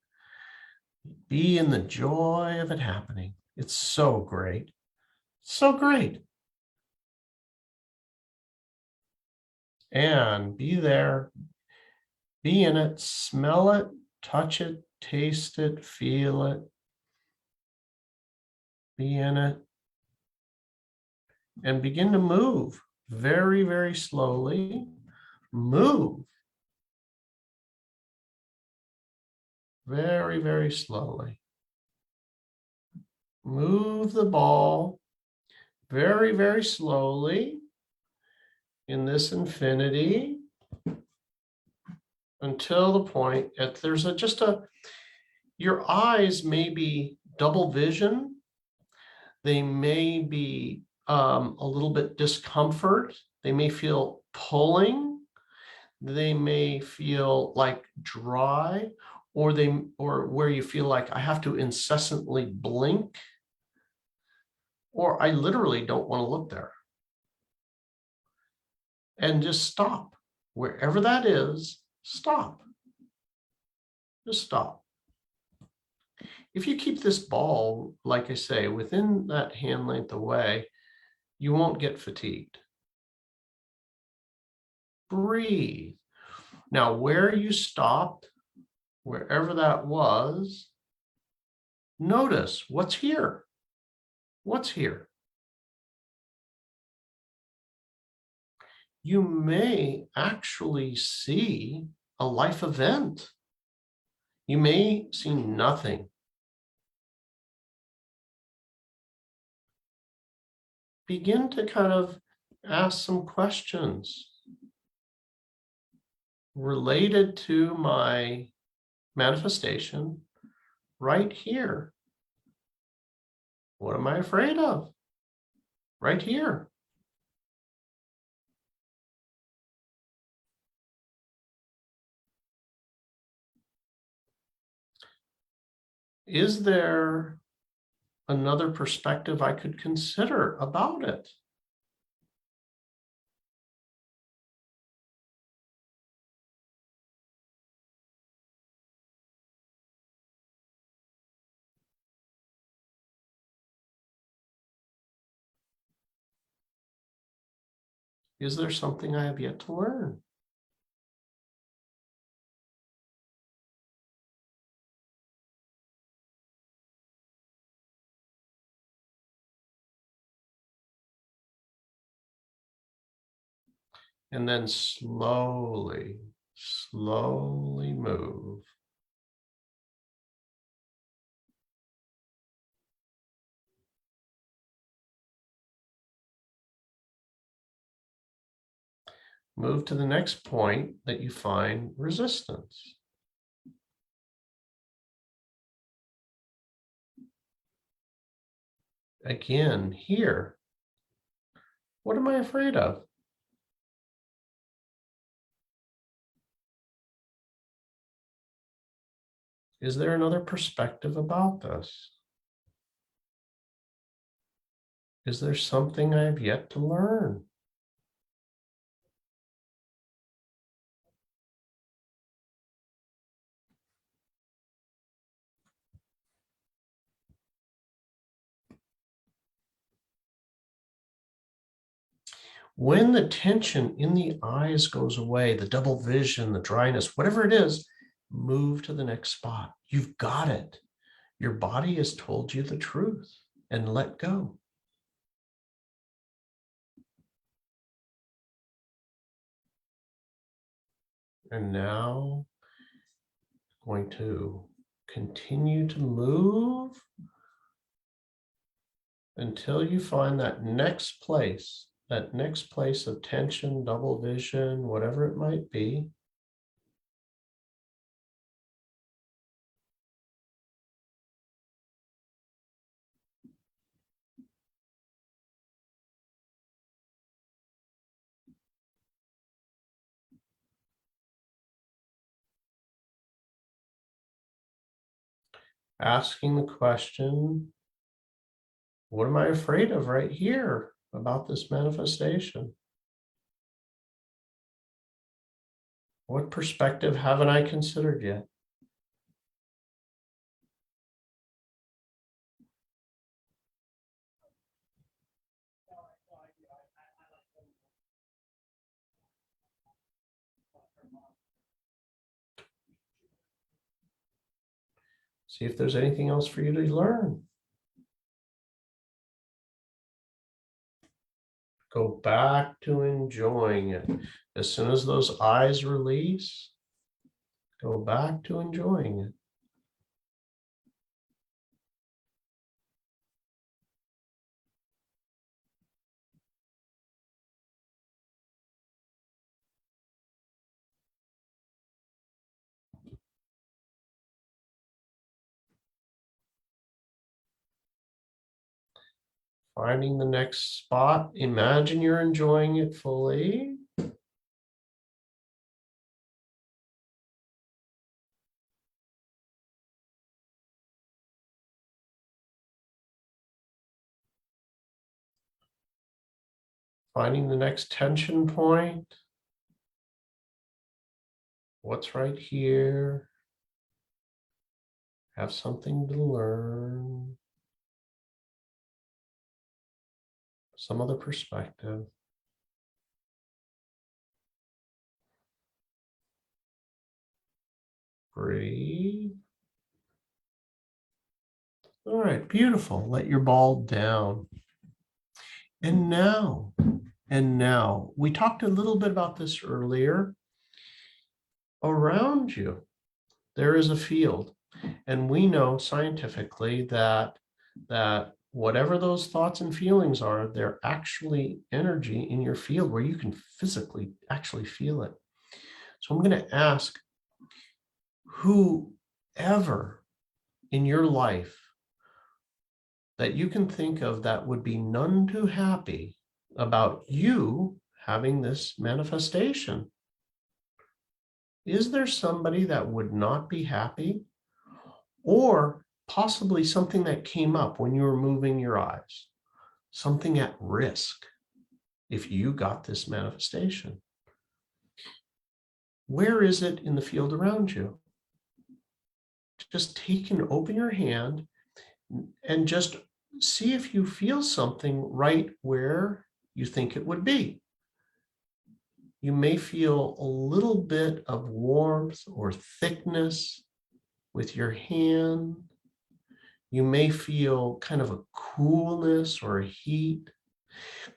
Be in the joy of it happening. It's so great. So great. And be there, be in it, smell it, touch it, taste it, feel it. Be in it. And begin to move very, very slowly. Move very, very slowly. Move the ball very, very slowly in this infinity until the point that there's your eyes may be double vision. They may be a little bit discomfort. They may feel pulling. They may feel like dry, or where you feel like I have to incessantly blink, or I literally don't want to look there. And just stop. Wherever that is, stop. Just stop. If you keep this ball, like I say, within that hand length away, you won't get fatigued. Breathe. Now, where you stopped, wherever that was, notice what's here. What's here? You may actually see a life event. You may see nothing. Begin to kind of ask some questions related to my manifestation right here. What am I afraid of? Right here. Is there another perspective I could consider about it? Is there something I have yet to learn? And then slowly, slowly move. Move to the next point that you find resistance. Again, here. What am I afraid of? Is there another perspective about this? Is there something I have yet to learn? When the tension in the eyes goes away, the double vision, the dryness, whatever it is, move to the next spot. You've got it. Your body has told you the truth, and let go. And now going to continue to move until you find that next place of tension, double vision, whatever it might be. Asking the question, what am I afraid of right here about this manifestation? What perspective haven't I considered yet? See if there's anything else for you to learn. Go back to enjoying it. As soon as those eyes release, go back to enjoying it. Finding the next spot. Imagine you're enjoying it fully. Finding the next tension point. What's right here? Have something to learn. Some other perspective. Breathe. All right, beautiful. Let your ball down. And now, we talked a little bit about this earlier. Around you, there is a field. And we know scientifically that whatever those thoughts and feelings are, they're actually energy in your field where you can physically actually feel it. So I'm going to ask whoever in your life that you can think of that would be none too happy about you having this manifestation. Is there somebody that would not be happy? Or possibly something that came up when you were moving your eyes, something at risk if you got this manifestation. Where is it in the field around you? Just take and open your hand and just see if you feel something right where you think it would be. You may feel a little bit of warmth or thickness with your hand. You may feel kind of a coolness or a heat.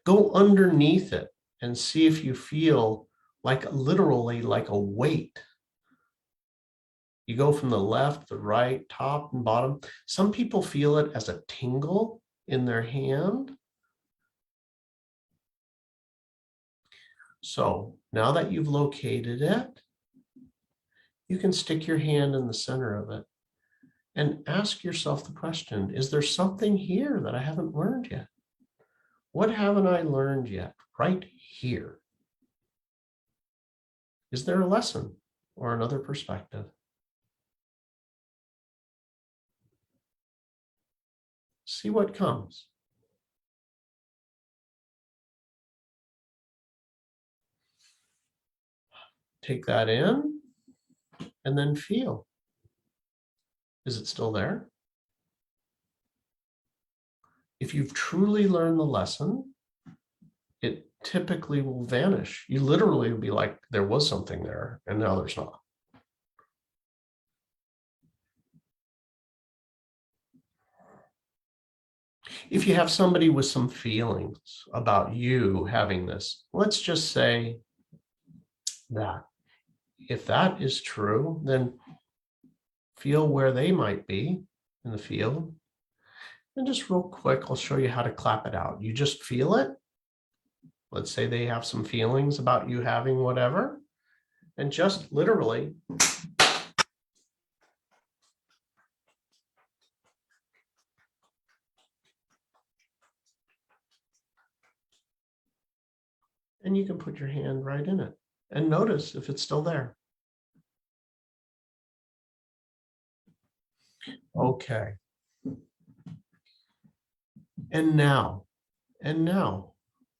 Go underneath it and see if you feel like literally like a weight. You go from the left, the right, top and bottom. Some people feel it as a tingle in their hand. So now that you've located it, you can stick your hand in the center of it and ask yourself the question, is there something here that I haven't learned yet? What haven't I learned yet right here? Is there a lesson or another perspective? See what comes. Take that in and then feel. Is it still there? If you've truly learned the lesson, it typically will vanish. You literally will be like, there was something there, and now there's not. If you have somebody with some feelings about you having this, let's just say that if that is true, then feel where they might be in the field. And just real quick, I'll show you how to clap it out. You just feel it. Let's say they have some feelings about you having whatever, and just literally and you can put your hand right in it and notice if it's still there. Okay. And now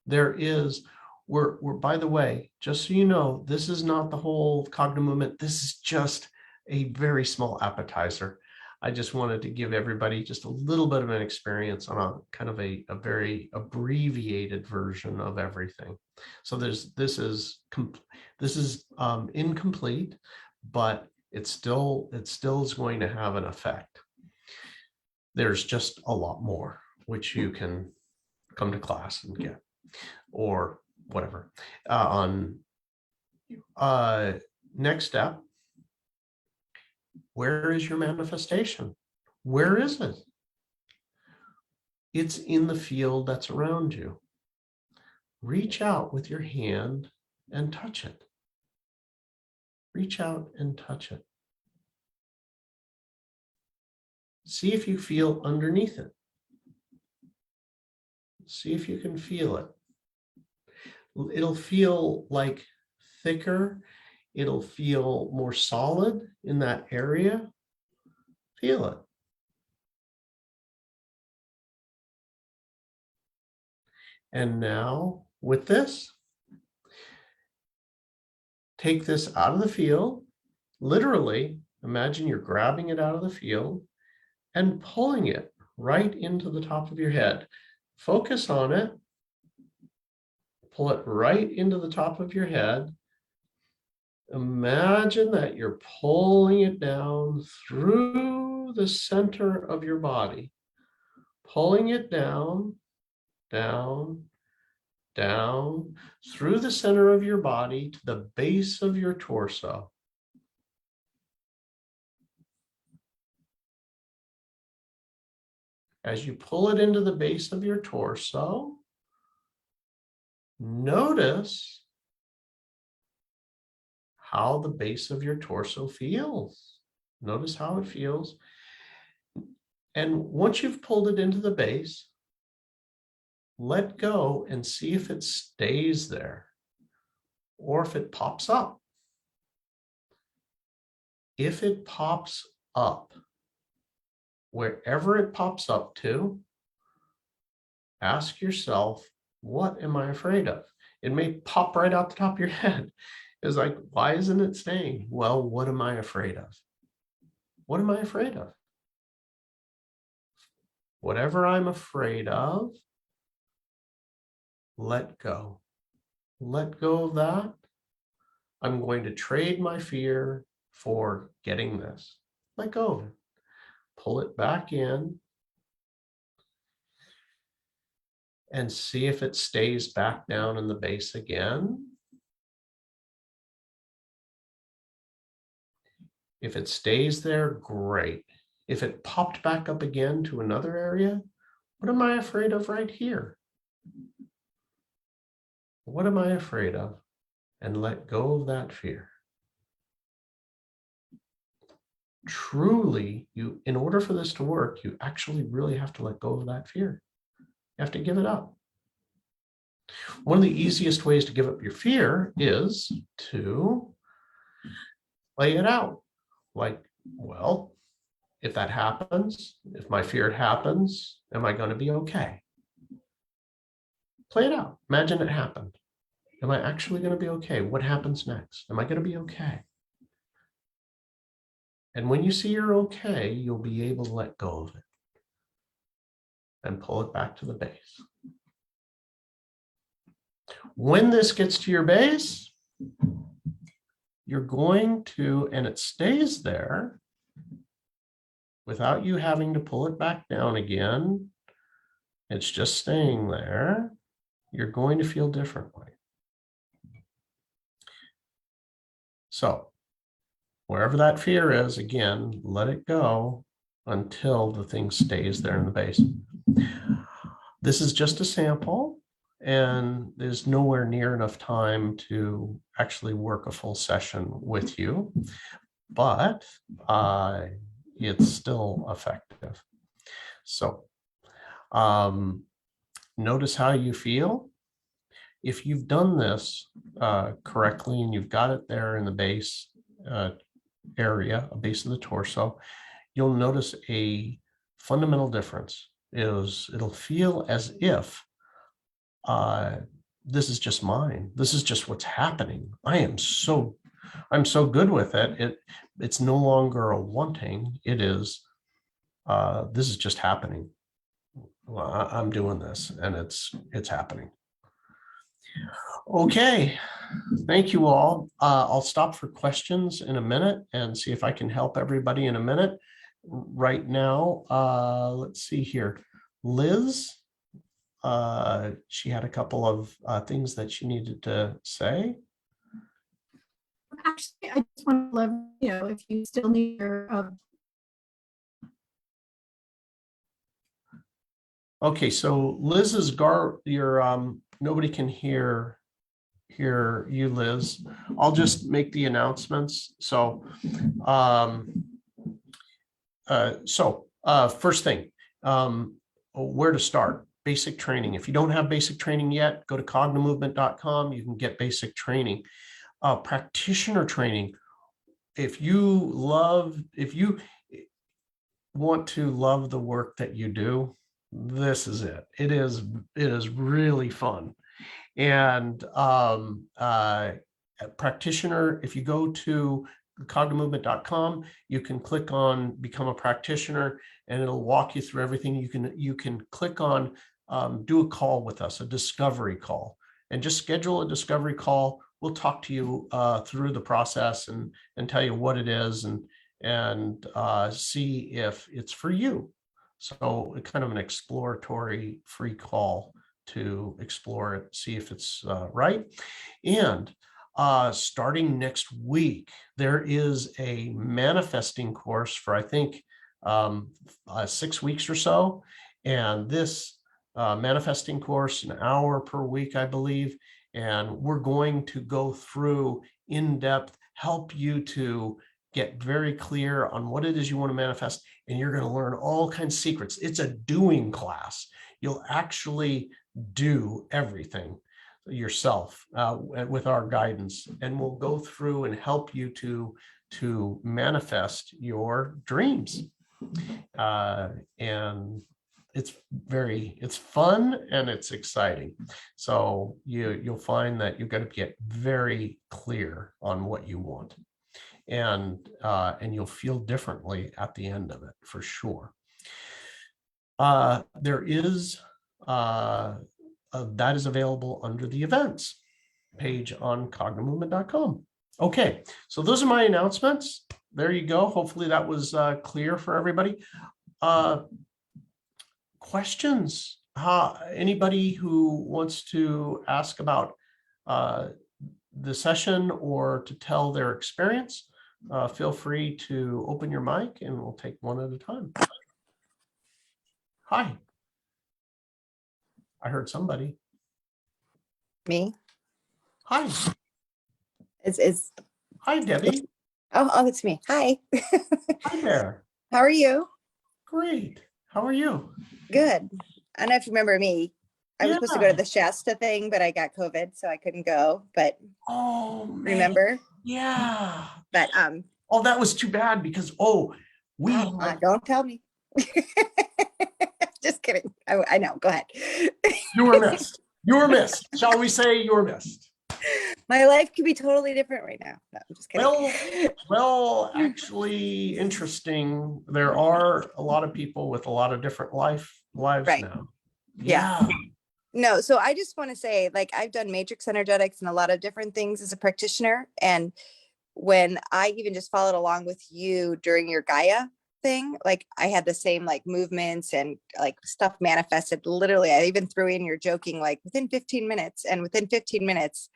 there is, we're by the way, just so you know, this is not the whole Cogno movement. This is just a very small appetizer. I just wanted to give everybody just a little bit of an experience on a kind of a very abbreviated version of everything. So this is incomplete, but it still is going to have an effect. There's just a lot more, which you can come to class and get, or whatever. Next step, where is your manifestation? Where is it? It's in the field that's around you. Reach out with your hand and touch it. Reach out and touch it. See if you feel underneath it. See if you can feel it. It'll feel like thicker. It'll feel more solid in that area. Feel it. And now with this, take this out of the field. Literally, imagine you're grabbing it out of the field and pulling it right into the top of your head. Focus on it. Pull it right into the top of your head. Imagine that you're pulling it down through the center of your body, pulling it down, down, down, through the center of your body to the base of your torso. As you pull it into the base of your torso, notice how the base of your torso feels. Notice how it feels. And once you've pulled it into the base, let go and see if it stays there or if it pops up. If it pops up, wherever it pops up to, ask yourself, what am I afraid of? It may pop right out the top of your head. It's like, why isn't it staying? Well, what am I afraid of? What am I afraid of? Whatever I'm afraid of, let go. Let go of that. I'm going to trade my fear for getting this. Let go of it. Pull it back in and see if it stays back down in the base again. If it stays there, great. If it popped back up again to another area, what am I afraid of right here? What am I afraid of? And let go of that fear. Truly, in order for this to work, you actually really have to let go of that fear. You have to give it up. One of the easiest ways to give up your fear is to play it out. Like, well, if that happens, if my fear happens, am I going to be okay? Play it out. Imagine it happened. Am I actually going to be okay? What happens next? Am I going to be okay? And when you see you're okay, you'll be able to let go of it and pull it back to the base. When this gets to your base, you're going to, and it stays there without you having to pull it back down again. It's just staying there. You're going to feel differently. So wherever that fear is, again, let it go until the thing stays there in the base. This is just a sample, and there's nowhere near enough time to actually work a full session with you, but it's still effective. So notice how you feel. If you've done this correctly and you've got it there in the base area, a base of the torso, you'll notice a fundamental difference. It'll feel as if this is just mine. This is just what's happening. I'm so good with it. It's no longer a wanting. It is, this is just happening. Well, I'm doing this, and it's happening. Okay, thank you all. I'll stop for questions in a minute and see if I can help everybody in a minute. Right now, let's see here. Liz, she had a couple of things that she needed to say. Actually, I just want to let you know if you still need your Okay, so Liz's your nobody can hear you, Liz. I'll just make the announcements. So first thing, where to start? Basic training. If you don't have basic training yet, go to cognomovement.com. You can get basic training. Practitioner training. If you want to love the work that you do, this is it. It is really fun. And Practitioner, if you go to cognomovement.com, you can click on become a practitioner, and it'll walk you through everything. You can click on do a call with us, a discovery call, and just schedule a discovery call. We'll talk to you through the process and tell you what it is and see if it's for you. So kind of an exploratory free call to explore it, see if it's right. And starting next week, there is a manifesting course for, I think, 6 weeks or so. And this manifesting course, an hour per week, I believe. And we're going to go through in depth, help you to get very clear on what it is you want to manifest. And you're going to learn all kinds of secrets. It's a doing class. You'll actually do everything yourself with our guidance, and we'll go through and help you to manifest your dreams. And it's fun and it's exciting. So you'll find that you've got to get very clear on what you want, and you'll feel differently at the end of it for sure. There is that is available under the events page on cognomovement.com. Okay, so those are my announcements. There you go. Hopefully that was clear for everybody. Questions? Anybody who wants to ask about the session or to tell their experience, feel free to open your mic and we'll take one at a time. Hi. I heard somebody. Me? Hi. It's Hi, Debbie. oh, it's me. Hi. Hi there. How are you? Great. How are you? Good. I don't know if you remember me. I was supposed to go to the Shasta thing, but I got COVID, so I couldn't go. But oh, man. Remember? Yeah. But Oh, that was too bad because don't tell me. Just kidding. I know. Go ahead. You were missed. You were missed. Shall we say you were missed? My life could be totally different right now. No, I'm just kidding. Well, actually, interesting. There are a lot of people with a lot of different lives Right. now. Yeah. No, so I just want to say, like, I've done matrix energetics and a lot of different things as a practitioner. And when I even just followed along with you during your Gaia thing, like I had the same like movements and like stuff manifested. Literally, I even threw in your joking like within 15 minutes. And within 15 minutes,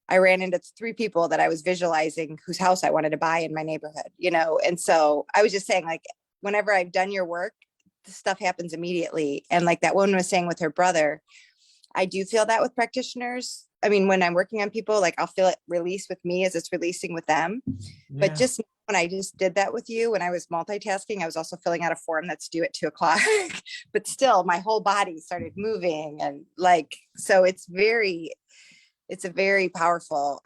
I ran into 3 people that I was visualizing whose house I wanted to buy in my neighborhood, you know? And so I was just saying, like, whenever I've done your work, the stuff happens immediately. And like that woman was saying with her brother, I do feel that with practitioners. I mean, when I'm working on people, like I'll feel it release with me as it's releasing with them. But Yeah. just when I just did that with you, when I was multitasking, I was also filling out a form that's due at 2:00, but still my whole body started moving. And like, so it's a very powerful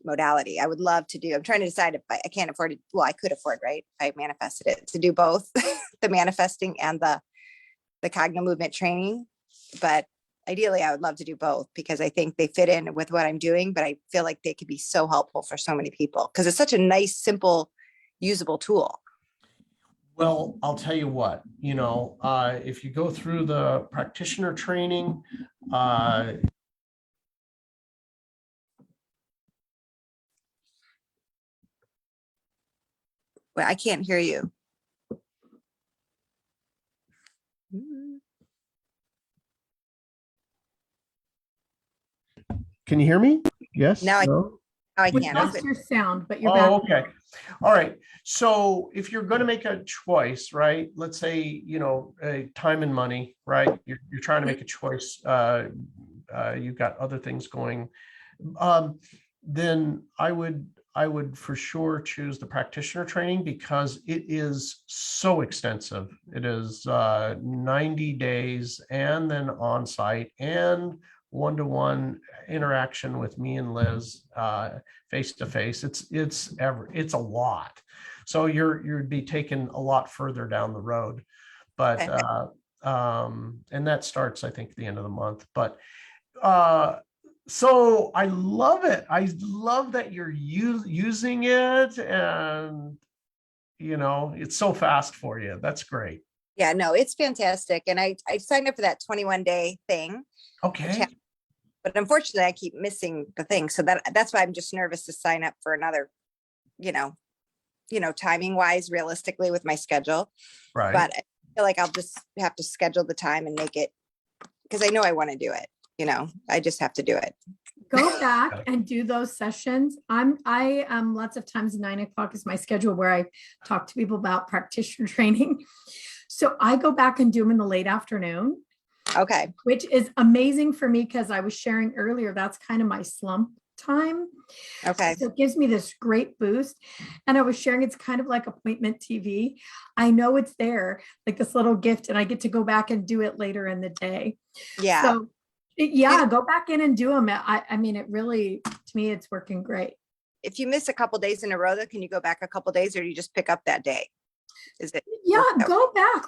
modality. I would love to do. I'm trying to decide if I can't afford it. Well, I could afford, right? I manifested it to do both the manifesting and the Cogno movement training. But ideally, I would love to do both because I think they fit in with what I'm doing, but I feel like they could be so helpful for so many people because it's such a nice, simple, usable tool. Well, I'll tell you what, if you go through the practitioner training, Well, I can't hear you. can you hear me? Yes? Now No? I We can't. lost your sound, but you're Oh, back. okay. All right. So if you're going to make a choice, right? Let's say, time and money, right? You're trying to make a choice. You've got other things going. Then I would for sure choose the practitioner training because it is so extensive. It is 90 days and then on-site and one-to-one interaction with me and Liz face to face. It's a lot. So you'd be taken a lot further down the road. But and that starts, I think, at the end of the month. But so I love it. I love that you're using it, and it's so fast for you. That's great. Yeah, no, it's fantastic. And I signed up for that 21-day thing. Okay. But unfortunately, I keep missing the thing. So that's why I'm just nervous to sign up for another, timing wise, realistically with my schedule. Right. But I feel like I'll just have to schedule the time and make it because I know I want to do it. I just have to do it. Go back and do those sessions. I lots of times 9:00 is my schedule where I talk to people about practitioner training. So I go back and do them in the late afternoon. Okay. Which is amazing for me because I was sharing earlier, that's kind of my slump time. Okay. So it gives me this great boost. And I was sharing, it's kind of like appointment TV. I know it's there, like this little gift, and I get to go back and do it later in the day. Yeah. So go back in and do them. I mean, it really, to me, it's working great. If you miss a couple days in a row, though, can you go back a couple days or do you just pick up that day? Is it? Yeah, go back.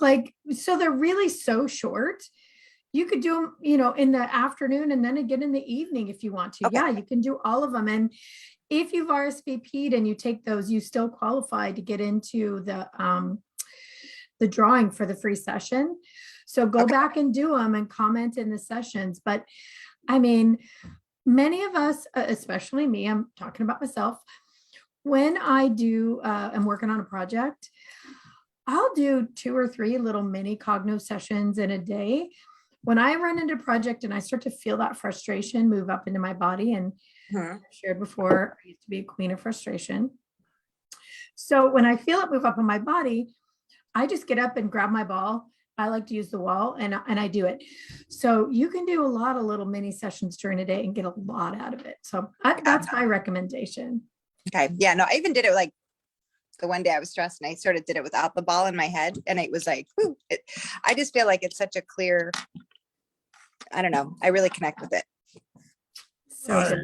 So they're really so short. You could do them, in the afternoon and then again in the evening if you want to. Okay. Yeah, you can do all of them. And if you've RSVP'd and you take those, you still qualify to get into the drawing for the free session. So go back and do them and comment in the sessions. But I mean, many of us, especially me, I'm talking about myself, when I do, I'm working on a project, I'll do 2 or 3 little mini Cogno sessions in a day. When I run into a project and I start to feel that frustration move up into my body, and I've shared before, I used to be a queen of frustration. So when I feel it move up in my body, I just get up and grab my ball. I like to use the wall and I do it. So you can do a lot of little mini sessions during the day and get a lot out of it. So that's my recommendation. Okay. Yeah, no, I even did it like the one day I was stressed and I sort of did it without the ball in my head. And it was like, whew, I just feel like it's such a clear, I don't know. I really connect with it. So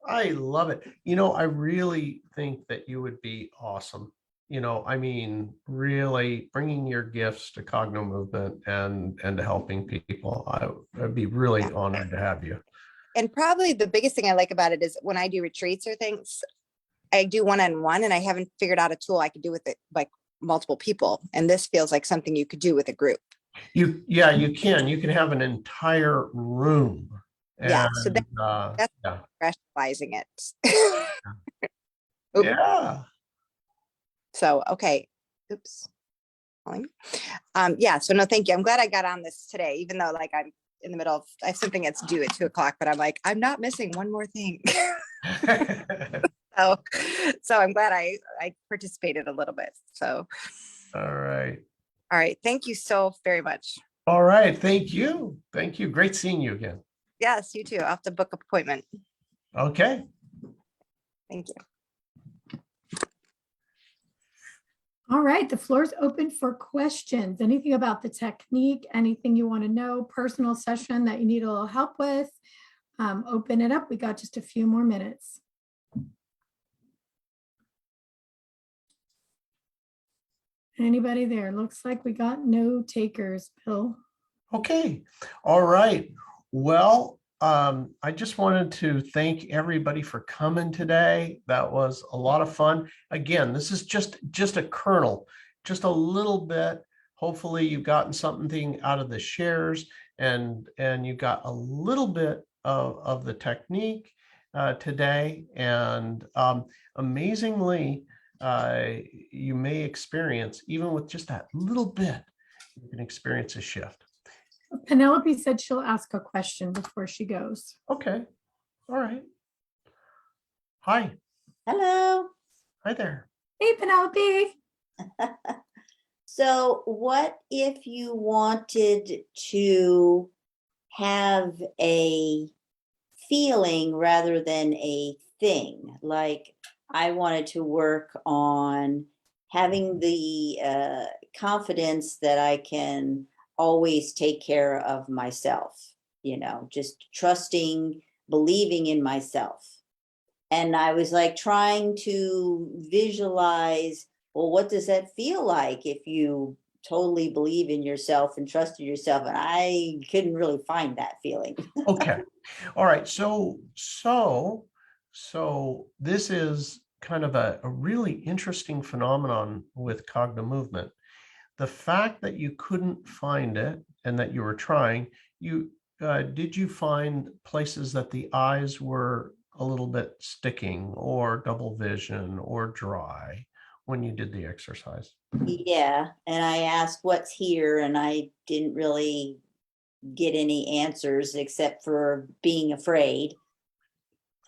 I love it. I really think that you would be awesome. I mean, really bringing your gifts to Cogno Movement and to helping people. I'd be really honored to have you. And probably the biggest thing I like about it is when I do retreats or things, I do one-on-one and I haven't figured out a tool I could do with it, like multiple people. And this feels like something you could do with a group. Yeah, you can have an entire room. Yeah, so And, that's yeah. rationalizing it. Oop. Yeah. So, okay, oops. Calling. Yeah, so no, thank you. I'm glad I got on this today, even though like I'm in the middle of, I have something that's due at 2 o'clock, but I'm like, I'm not missing one more thing. So, so I'm glad I participated a little bit. So, All right. all right. Thank you so very much. All right. Thank you. Thank you. Great seeing you again. Yes, you too. I'll have to book an appointment. Okay. Thank you. All right, the floor is open for questions. Anything about the technique, anything you want to know, personal session that you need a little help with, open it up. We got just a few more minutes. Anybody there? Looks like we got no takers, Bill. Okay. All right. Well, I just wanted to thank everybody for coming today. That was a lot of fun. Again, this is just a kernel, just a little bit. Hopefully you've gotten something out of the shares and you got a little bit of the technique today. And amazingly, you may experience, even with just that little bit, you can experience a shift. Penelope said she'll ask a question before she goes. Okay. All right. Hi. Hello. Hi there. Hey, Penelope. So what if you wanted to have a feeling rather than a thing? Like I wanted to work on having the confidence that I can always take care of myself, just trusting, believing in myself. And I was like trying to visualize, well, what does that feel like if you totally believe in yourself and trust in yourself? And I couldn't really find that feeling. Okay. All right. So this is kind of a really interesting phenomenon with cognitive movement. The fact that you couldn't find it and that you were trying, did you find places that the eyes were a little bit sticking or double vision or dry when you did the exercise? Yeah. And I asked what's here, and I didn't really get any answers except for being afraid.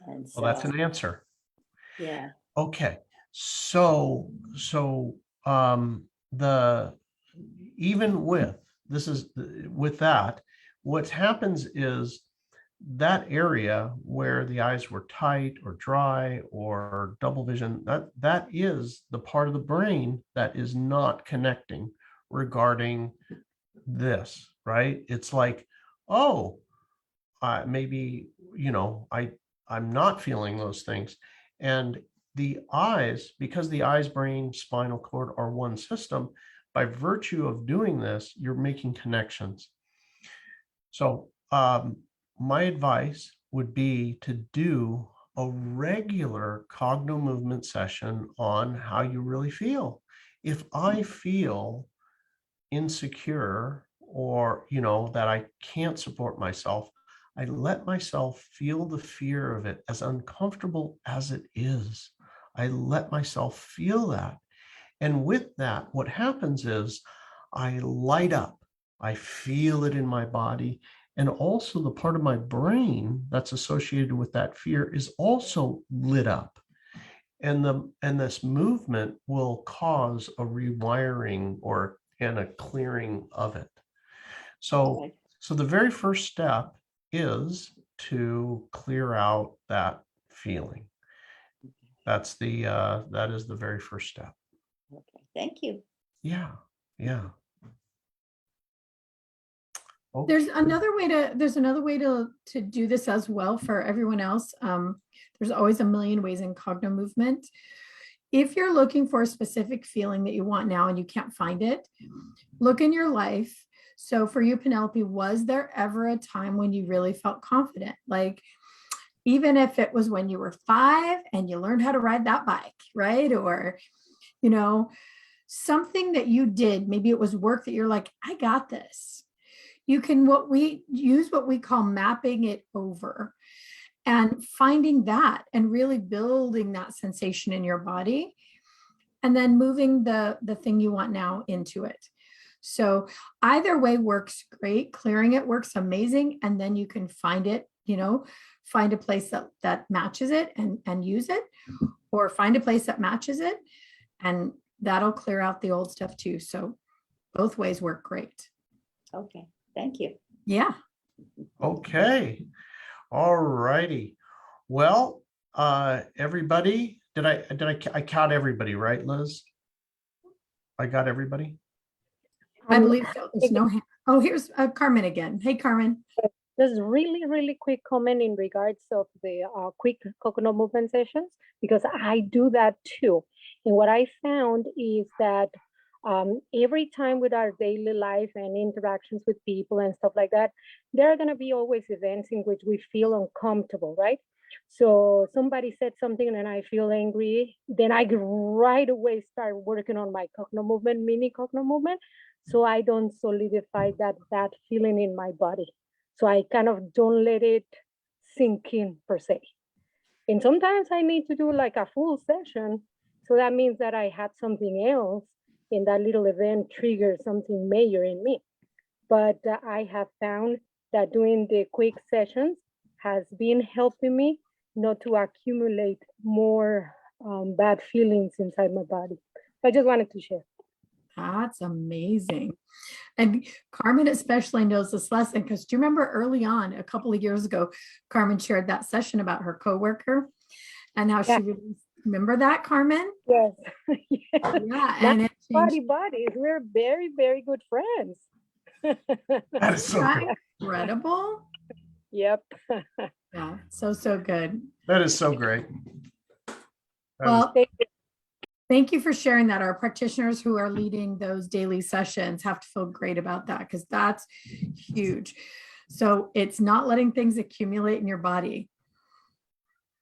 And so, Well, that's an answer. yeah. Okay. So even with that, what happens is that area where the eyes were tight or dry or double vision, that is the part of the brain that is not connecting regarding this, right? It's like, oh, maybe, I'm not feeling those things. And the eyes, because the eyes, brain, spinal cord are one system, by virtue of doing this, you're making connections. So my advice would be to do a regular Cogno movement session on how you really feel. If I feel insecure or, that I can't support myself, I let myself feel the fear of it, as uncomfortable as it is. I let myself feel that. And with that, what happens is I light up. I feel it in my body. And also the part of my brain that's associated with that fear is also lit up. And this movement will cause a rewiring and a clearing of it. So the very first step is to clear out that feeling. That is the very first step. Okay. Thank you. Yeah. Okay. There's another way to do this as well for everyone else. There's always a million ways in Cogno movement. If you're looking for a specific feeling that you want now and you can't find it, look in your life. So for you, Penelope, was there ever a time when you really felt confident? Like, even if it was when you were 5 and you learned how to ride that bike, right? Or, something that you did, maybe it was work that you're like, I got this. You can what we call mapping it over and finding that and really building that sensation in your body and then moving the thing you want now into it. So either way works great. Clearing it works amazing. And then you can find it, find a place that matches it and use it, or find a place that matches it, and that'll clear out the old stuff too. So both ways work great. Okay, thank you. Yeah. Okay. All righty. Well, everybody, I count everybody, right, Liz? I got everybody? I believe so. There's no hand. Oh, here's Carmen again. Hey, Carmen. Just really quick comment in regards of the quick Cogno movement sessions, because I do that too. And what I found is that every time with our daily life and interactions with people and stuff like that, there are going to be always events in which we feel uncomfortable, right? So somebody said something and I feel angry, then I right away start working on my Cogno movement, mini Cogno movement, so I don't solidify that feeling in my body. So I kind of don't let it sink in per se. And sometimes I need to do like a full session. So that means that I had something else and that little event triggered something major in me. But I have found that doing the quick sessions has been helping me not to accumulate more bad feelings inside my body. So I just wanted to share. That's amazing. And Carmen especially knows this lesson because do you remember early on, a couple of years ago, Carmen shared that session about her coworker and how she released. Remember that, Carmen? Yes. Yeah. And it changed. Bodies. We're very, very good friends. That is so good. Incredible. Yep. Yeah. So good. That is so great. Well, thank you for sharing that. Our practitioners who are leading those daily sessions have to feel great about that because that's huge. So it's not letting things accumulate in your body.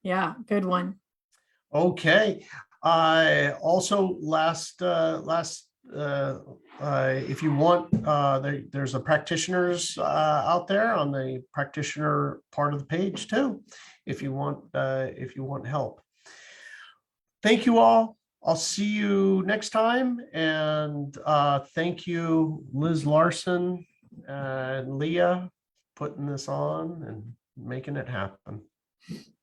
Yeah, good one. Okay. Also, if you want, there's a practitioners out there on the practitioner part of the page too. If you want help. Thank you all. I'll see you next time. And thank you, Liz Larson and Leah, putting this on and making it happen.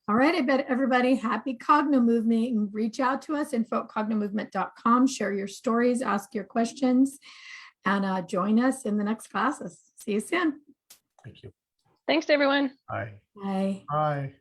All right, I bet everybody happy Cogno Movement. Reach out to us, info@cognomovement.com. Share your stories, ask your questions, and join us in the next classes. See you soon. Thank you. Thanks, everyone. Bye. Bye. Bye.